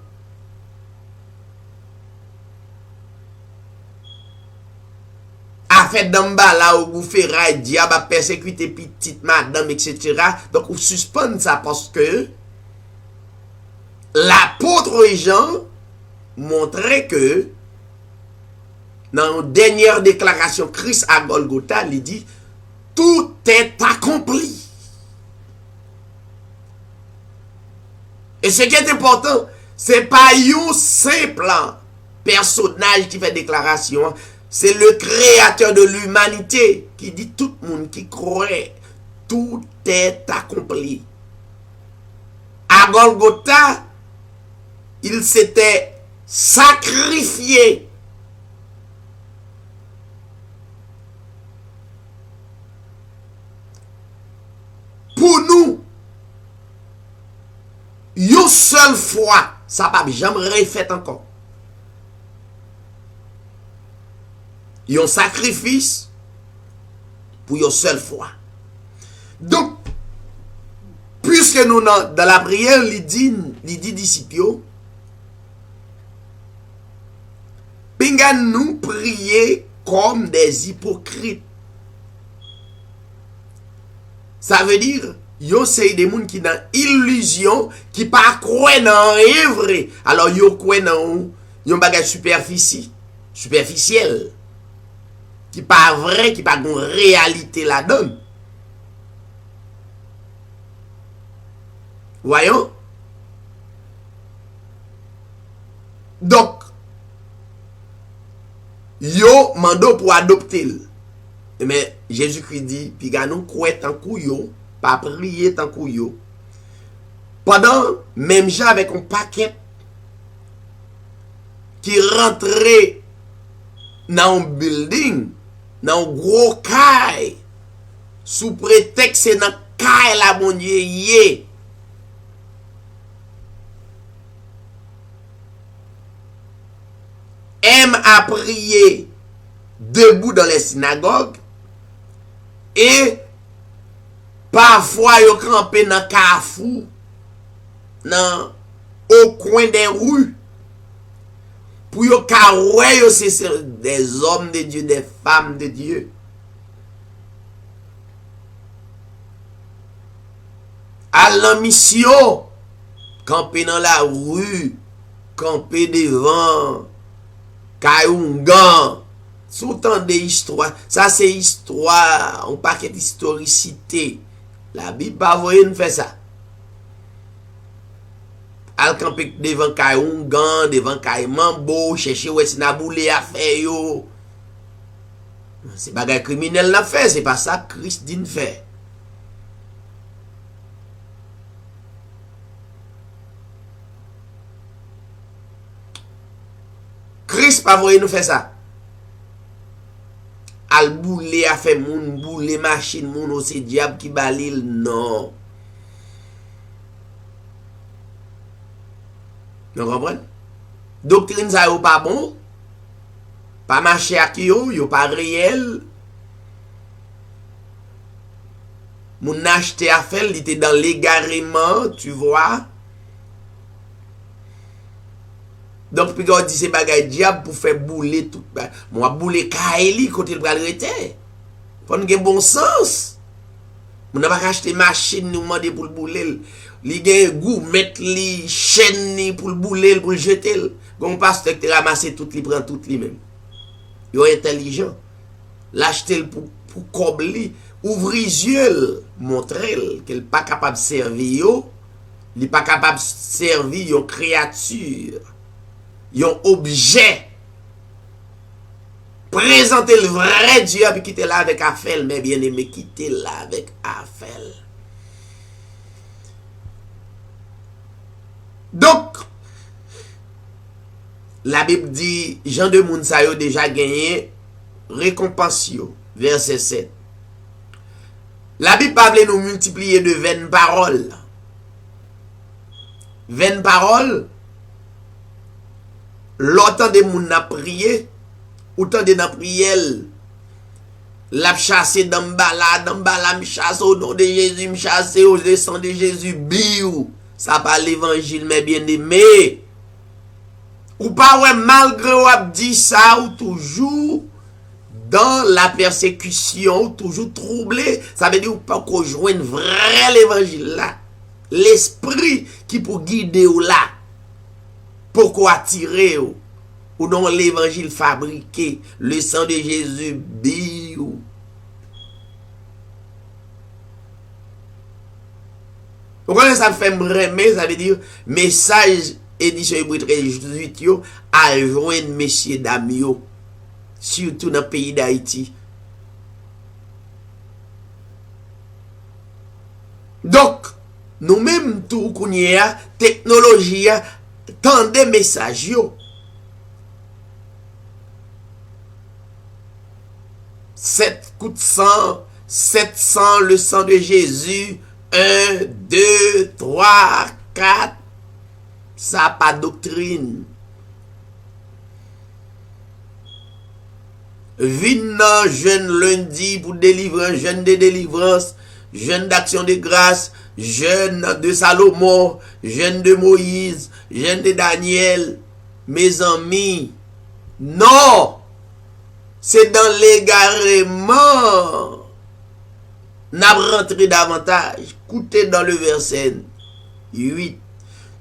B: a fait d'en bas là où vous ferez diable a persécuté petite madame, etc. Donc, vous suspendez ça parce que l'apôtre Jean montrait que dans une dernière déclaration, Christ à Golgotha, il dit tout est accompli. Et ce qui est important, c'est pas un simple personnage qui fait déclaration. C'est le créateur de l'humanité qui dit tout le monde qui croit, tout est accompli. À Golgotha, il s'était sacrifié. Pour nous, une seule fois, ça va jamais refait encore. Un sacrifice pour une seule fois. Donc, puisque nous dans la prière, il dit disciples, pinga nous prier comme des hypocrites. Ça veut dire, yo c'est des gens qui dans illusion, qui pas croient dans rien vrai. Alors yo croient dans un bagage superficiel. Qui pas vrai, qui pas une réalité là-dedans. Voyons. Donc, yo mando pour adopter. Mais Jésus-Christ dit, puis nous croit tant kou yo, pas prier tant kou yo. Pendant, même gens avec un paquet qui rentrait dans un building, dans un gros caille, sous prétexte c'est dans caille la bon Dieu yé. Aime à prier debout dans les synagogues et parfois yo campé dans carrefour, au coin des rues. Pour yo karoué yo c'est des hommes de Dieu, des femmes de Dieu. À la mission, camper dans la rue, camper devant, Kayoungan, sous tant d'histoires. Ça c'est histoire, un paquet d'historicité. La Bible pas voyer nous faire ça. al camper devant kay Ongan, devant kay Mambo, chercher où est-ce n'a boulé à faire yo. C'est bagay criminel n'a fait, c'est pas ça que Christ dit fait. Christ pas voye nous faire ça. Al boulé à faire moun, boulé machine moun, c'est diable qui balil, non. Vous comprenez? Doctrine ça yo pas bon. Pas marché ak yo pas réel. Moun acheté à faire, il était dans l'égarement, tu vois. Donc, puis on dit c'est bagay diable pour faire bouler tout. Moi, bouler Kaeli quand il va l'arrêter. Faut un bon sens. On n'a pas acheté machine, nous demander pour le bouler. Li gen goût, mettre li chaîne ni pour le bouler, pour le jeter. Gon pasteur qui ramasse tout, li prend tout lui-même. Yo intelligent. L'acheter pour combler, ouvrir les yeux, montrer qu'elle pas capable de servir yo, il pas capable de servir une créature. Yon objet. Présenter le vrai Dieu puis quitter là avec Afel, mais bien aimé quitter là avec Afel. Donc, la Bible dit, Jean de Mounsayo déjà gagné récompense yo, verset 7. La Bible parle nous multiplier de 20 paroles. 20 paroles. L'autant de moun n'a prié, autant de n'a prié, l'a chassé d'embala, m'chasse au nom de Jésus, m'chasse au sang de Jésus, biou. Ça pas l'évangile, mais bien aimé. Ou pas ouais, malgré ou ap dit ça, ou toujours dans la persécution, toujours troublé. Ça veut dire ou pas qu'on joigne vrai l'évangile là. L'esprit qui pour guider ou là. Pourquoi attirer ou non l'évangile fabriqué, le sang de Jésus biou. Vous connaissez ça fait m'remer, ça veut dire message édition Hébreu 18 yo à joindre messieurs dames yo, surtout dans le pays d'Haïti. Donc nous-mêmes tout connait technologie tant de messages yo. 7 coups de sang, 700 le sang de Jésus, 1, 2, 3, 4. Ça pas doctrine. Vin jeune lundi pour délivrer, jeune de délivrance, jeune d'action de grâce, jeune de Salomon, jeune de Moïse, jeune de Daniel, mes amis. Non! C'est dans l'égarement. N'a rentré davantage. Écoutez dans le verset 8.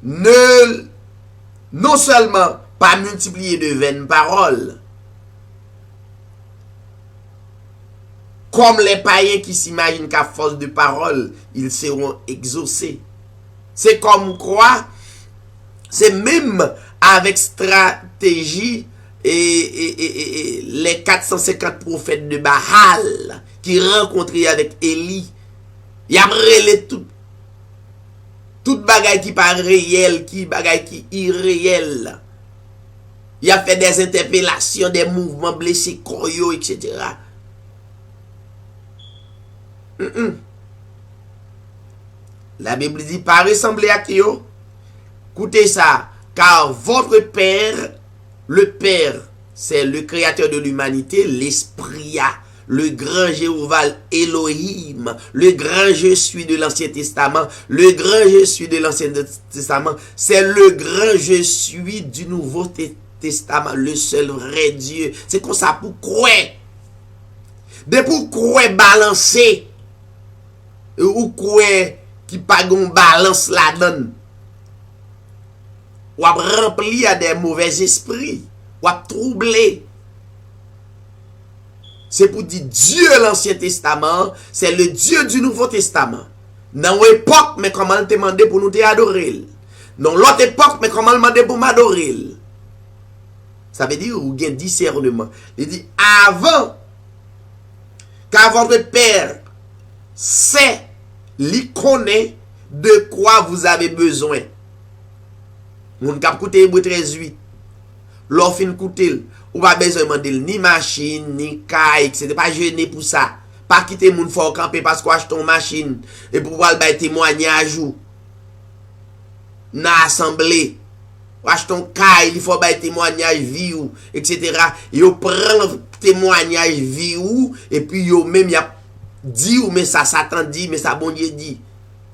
B: Non seulement pas multiplier de vaines paroles, comme les païens qui s'imaginent qu'à force de paroles, ils seront exaucés. C'est comme quoi, c'est même avec stratégie et les 450 prophètes de Baal qui rencontraient avec Élie. Il y a brûlé tout bagaille qui pas réel, qui bagaille qui irréel. Il a fait des interpellations, des mouvements blessés, koyo, etc. La Bible dit, pas ressembler à qui yo. Écoutez ça, car votre Père, le Père, c'est le créateur de l'humanité, l'Esprit, le grand Jéhovah Elohim, le grand je suis de l'Ancien Testament, le grand je suis de l'Ancien Testament, c'est le grand je suis du Nouveau Testament, le seul vrai Dieu. C'est comme ça pour croire. De pour croire balancer, ou croire qui pas gon balance la donne. Ou rempli à des mauvais esprits, ou troublé. C'est pour dire Dieu l'Ancien Testament, c'est le Dieu du Nouveau Testament. Dans l'époque, mais comment te demander pour nous te adorer. Non, l'autre époque, mais comment le demander pour m'adorer? Ça veut dire, ou gain discernement. Il dit, avant, car votre Père sait, lui connaît de quoi vous avez besoin. Moun kap koute Hébreu 13:8. L'offre fin koute, ou pas besoin demander ni machine, ni caille, etc. Pas gêné pour ça. Pas quitter moun fort camper parce qu'on achète ton machine et pour pouvoir le témoignage ou dans l'assemblée. Ou achète ton caille, il faut bailler témoignage vie ou, etc. Yo prend témoignage vie ou, et puis yo même y a dit ou mais ça Satan dit, mais ça bon Dieu dit.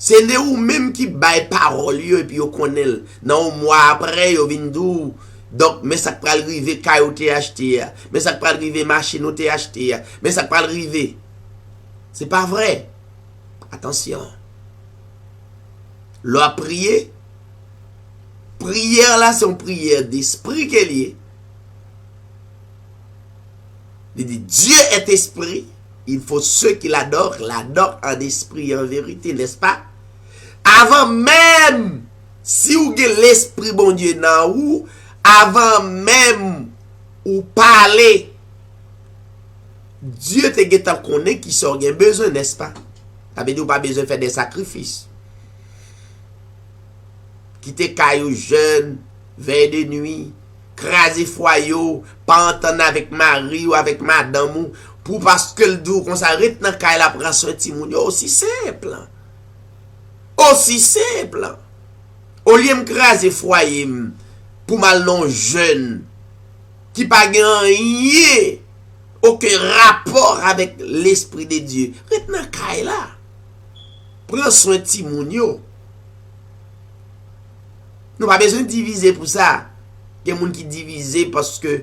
B: C'est de ou même qui baille parole yo et puis yo connaît. Non, mois après yo vinn dou. Donc, mais ça peut arriver caille ou t'es acheté, mais ça peut arriver machine ou t'es acheté, mais ça peut arriver. C'est pas vrai. Attention. L'on prier. Prière là, c'est une prière d'esprit qu'elle est. Il dit, Dieu est esprit. Il faut ceux qui l'adorent en esprit et en vérité, n'est-ce pas? Avant même, si vous avez l'esprit bon Dieu dans vous, avant même ou parler, Dieu te get en connaît qui sort bien besoin, n'est-ce pas? Ça veut dire pas besoin de faire des sacrifices. Quitter caillou jeune, veille de nuit, craser foyau, pas entendre avec Marie ou avec madame ou pour parce que le doux qu'on s'arrête dans caille la prend son petit moun, aussi simple. Aussi simple. Au lieu de craser foyer pour mal non jeune qui pas rien aucun rapport avec l'esprit de Dieu. Reste dans caille là. Prends soin de petit moun yo. Nous pas besoin de diviser pour ça. Il y a des gens qui divisent parce que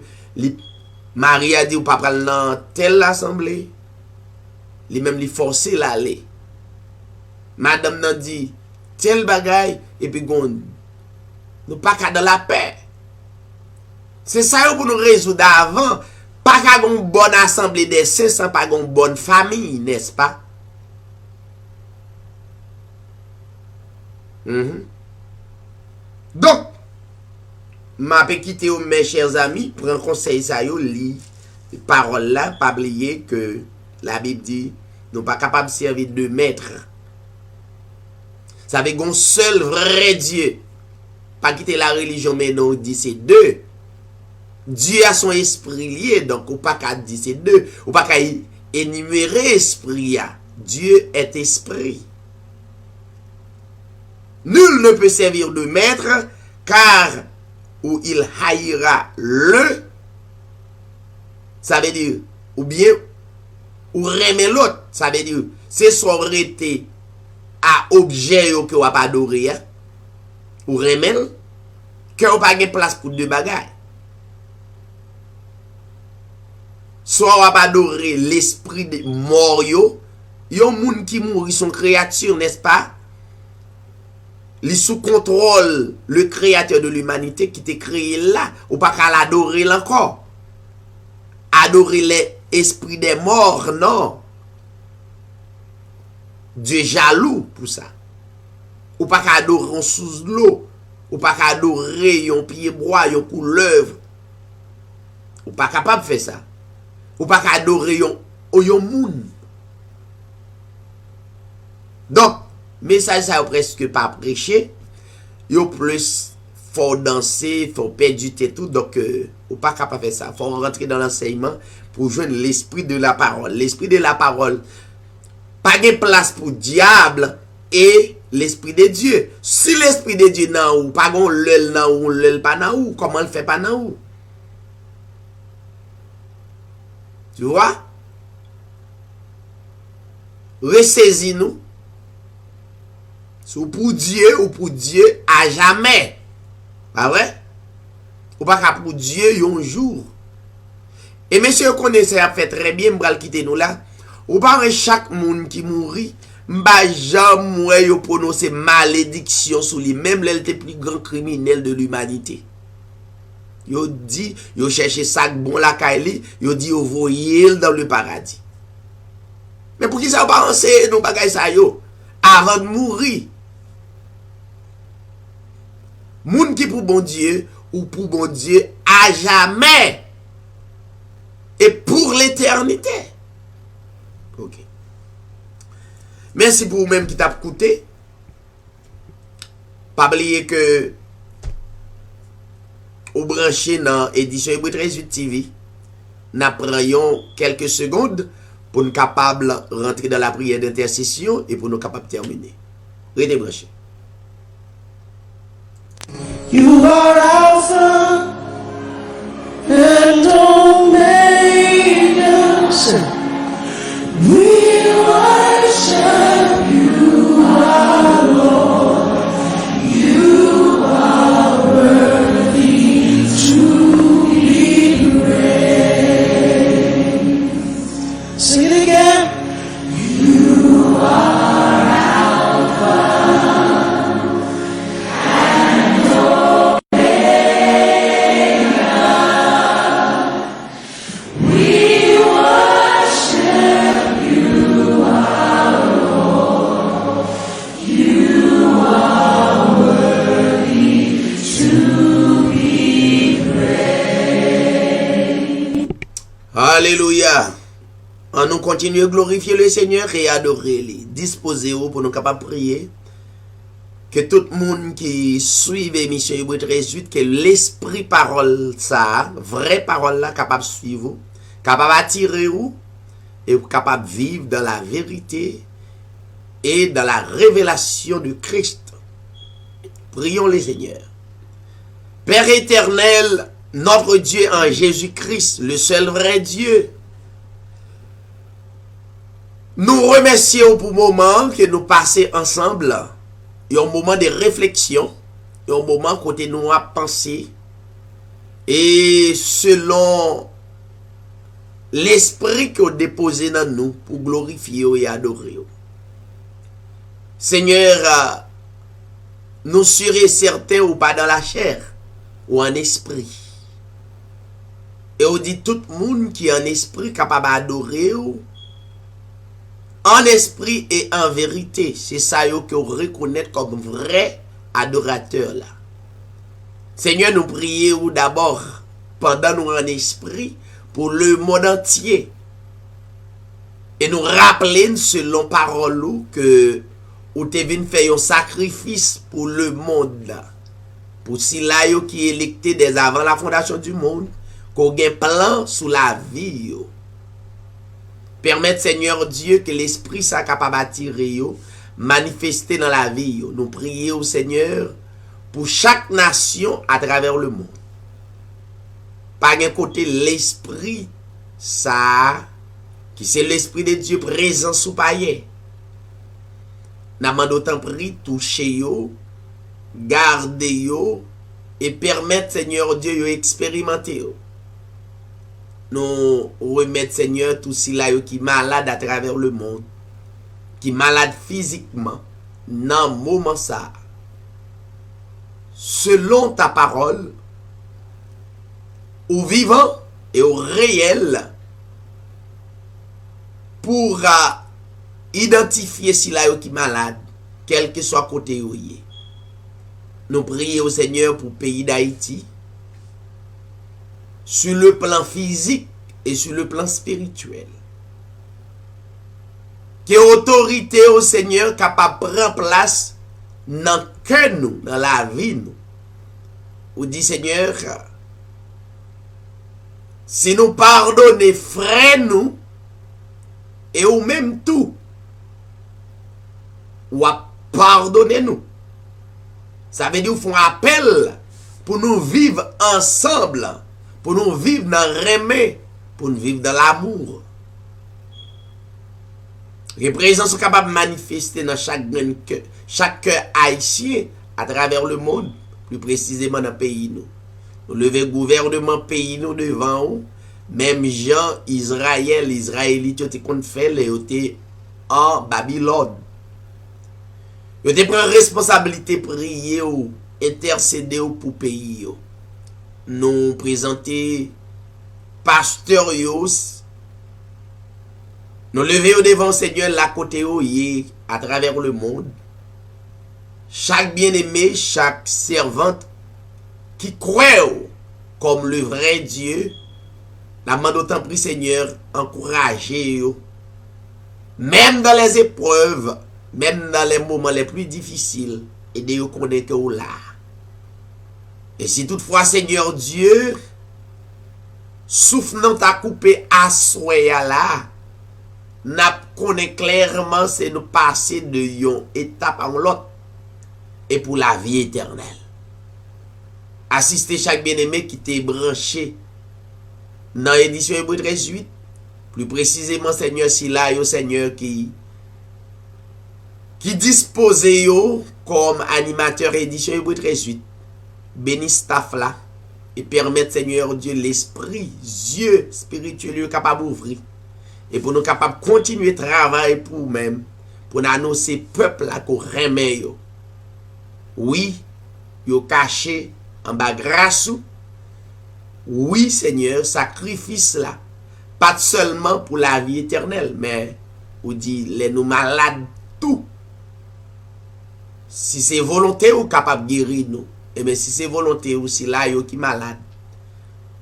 B: Marie a dit ou pas prendre dans telle assemblée. Les même les forcer l'aller. Madame n'a dit tel bagaille et puis gon. Nous pas qu'à dans la paix. C'est ça pour nous résoudre avant. Pas qu'à une bonne assemblée des saints sans pas une bonne famille, n'est-ce pas? Donc, ma pe quitter mes chers amis, prends conseil ça yo li parole là, pas oublier que la Bible dit nous pas capable de servir de maître. Ça veut dire un seul vrai Dieu. Pas quitter la religion mais non dit c'est deux. Dieu a son esprit lié donc ou pas qu'à dire c'est deux, ou pas qu'à énumérer esprit. Dieu est esprit. Nul ne peut servir de maître, car ou il haïra le, ça veut dire, ou bien, ou remet l'autre, ça veut dire, c'est soit arrêté à objet que ou pas adorer, ou remet, que ou pas de place pour deux bagailles. Soit ou pas adorer l'esprit de mort yo, yon moun qui mourit son créature, n'est-ce pas? Les sous contrôle le créateur de l'humanité qui t'a créé là, ou pas qu'à l'adorer encore. Adorer l'esprit des morts, non. Dieu est jaloux pour ça. Ou pas qu'à adorer un sous l'eau, ou pas qu'à adorer un pied bois, un couleuvre. Ou pas capable de faire ça. Ou pas qu'à adorer un moun. Donc, message ça presque pas prêché, yo plus faut danser, faut perdre du temps tout, donc ou pas capable de faire ça, faut rentrer dans l'enseignement pour joindre l'esprit de la parole. L'esprit de la parole, pas de place pour diable et l'esprit de Dieu. Si l'esprit de Dieu nan ou, pas gon l'el nan ou, l'el pas nan ou, comment le fait pas nan ou? Tu vois? Ressaisis-nous. Ou pour Dieu à jamais. Pas vrai? Ou pas pour Dieu un jour. Et monsieur connaissez a fait très bien m'bral quitter nous là. Ou pas chaque monde qui mourit, m'ba jamais yo prononcer malédiction sur lui, même l'était plus grand criminel de l'humanité. Yo dit, yo cherché sac bon la kaili, yo dit yo voyez dans le paradis. Mais pour qui ça pas enseigner nous bagay ça yo avant de mourir? Moun qui pour bon Dieu ou pour bon Dieu à jamais et pour l'éternité. Ok. Merci pour vous-même qui t'a écouté. Pas oublier que ou branché dans édition Hébreu 13 TV. Nous prenons quelques secondes pour nous capables de rentrer dans la prière d'intercession et pour nous capables de terminer. Restez branchés.
A: You are Alpha and Omega. We worship you, our Lord. You are worthy to be praised. Sing it again. You are Alpha and Omega. We worship you, our Lord. You are worthy to be praised.
B: Alléluia. On nous continue à glorifier le Seigneur et adorer lui. Disposez-vous pour nous capables de prier. Que tout le monde qui suit l'émission Hébreu 13, que l'esprit parole, ça, vraie parole là, capable de suivre, capable d'attirer vous, et capable de vivre dans la vérité et dans la révélation du Christ. Prions le Seigneur. Père éternel, notre Dieu en Jésus-Christ, le seul vrai Dieu, nous remercions pour le moment que nous passons ensemble. Il y a un moment de réflexion. Il y a un moment côté nous à penser. Et selon l'esprit qu'on déposé dans nous pour glorifier et adorer. Seigneur, nous serons certains ou pas dans la chair ou en esprit. Et on dit tout le monde qui est en esprit capable d'adorer en esprit et en vérité. C'est ça que vous reconnaissez comme vrai adorateur là. Seigneur, nous prions d'abord pendant nous en esprit pour le monde entier. Et nous rappeler selon parole que ou te venu faire un sacrifice pour le monde là. Pour si là qui est électé dès avant la fondation du monde, qu'on ait un plan sous la vie yo. Permettre, Seigneur Dieu, que l'esprit soit capable d'attirer, manifester dans la vie. Nous prions, Seigneur, pour chaque nation à travers le monde. Par un côté, l'esprit, ça, qui c'est l'esprit de Dieu présent sous païen. Nous demandons d'autant pris, toucher yo, garder yo, et permettre, Seigneur Dieu, de expérimenter yo. Nous remettre, Seigneur, tout cela qui est malade à travers le monde, qui est malade physiquement, dans le moment ça. Selon ta parole, au vivant et au réel, pour identifier cela qui est malade, quel que soit côté où il est. Nous prions au Seigneur pour le pays d'Haïti, sur le plan physique et sur le plan spirituel. Que autorité au Seigneur capable de prendre place dans que nous, dans la vie nous. Ou dit Seigneur, si nous pardonnons frères nous, et ou même tout, ou à pardonner nous. Ça veut dire qu'ils font appel pour nous vivre ensemble, pour nous vivre dans le remède, pour nous vivre dans l'amour. Les présences sont capables de manifester dans chaque cœur haïtien à travers le monde, plus précisément dans le pays. Nous levons le gouvernement pays nous devant nous, même gens Israélites qui ont fait les en Babylone. Ils ont pris responsabilité prier ou intercéder pour le pays. Nous présenter pasteur nous lever devant Seigneur la côté à travers le monde. Chaque bien-aimé, chaque servante qui croient comme le vrai Dieu, la demande autant pris Seigneur, encouragez eux. Même dans les épreuves, même dans les moments les plus difficiles, aidez-vous à connaître où là. Et si toutefois, Seigneur Dieu, souffle dans ta coupé à soya là, n'a connaît clairement c'est nous passer de yon étape en l'autre et pour la vie éternelle. Assistez chaque bien-aimé qui t'est branché dans l'édition Hébreux 13:8. Plus précisément, Seigneur, si là, yo Seigneur qui dispose yo comme animateur édition Hébreux 13:8. Bénis staff là et permettre, Seigneur Dieu, l'esprit, yeux spirituels capable d'ouvrir. Et pour nous capables de continuer à travailler pour nous-mêmes, pour nous annoncer peuple là qu'on remet yo. Oui, yo caché en bas grâce. Oui, Seigneur, sacrifice là. Pas seulement pour la vie éternelle, mais ou dit les nous malades tout. Si c'est volonté ou capable de guérir nous, et bien si c'est volonté aussi là yo qui malade,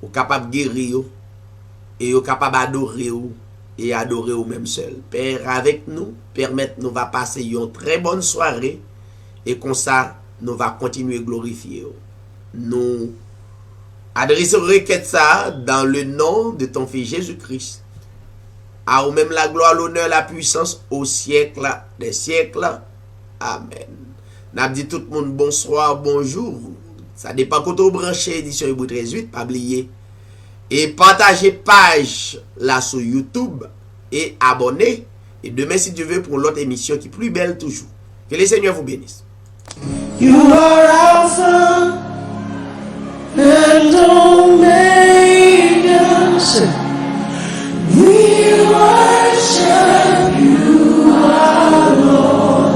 B: ou capable de guérir yo, et yo capable d'adorer ou et adorer ou même seul. Père avec nous, permettre nous va passer une très bonne soirée et comme ça nous va continuer à glorifier. Nous adressons requête ça dans le nom de ton Fils Jésus-Christ. À ou même la gloire, l'honneur, la puissance au siècle des siècles. Amen. N'a dit tout le monde bonsoir, bonjour. Ça dépend quand on branche édition Hébreux 13:8, pas oublier. Et partagez page là sur YouTube et abonnez. Et demain, si Dieu veut, pour l'autre émission qui est plus belle toujours. Que le Seigneur vous bénisse.
A: You are Alpha and Omega. We worship you, our Lord.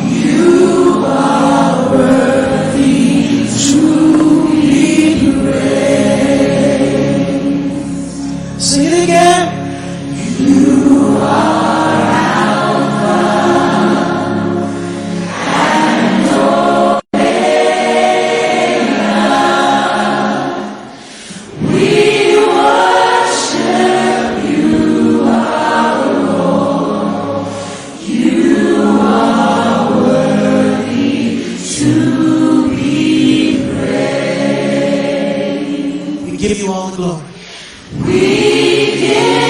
A: You are worthy to be praised. Sing it again. You are Alpha and Omega. We worship you, our Lord. You are worthy to be praised. We give you all the glory. We give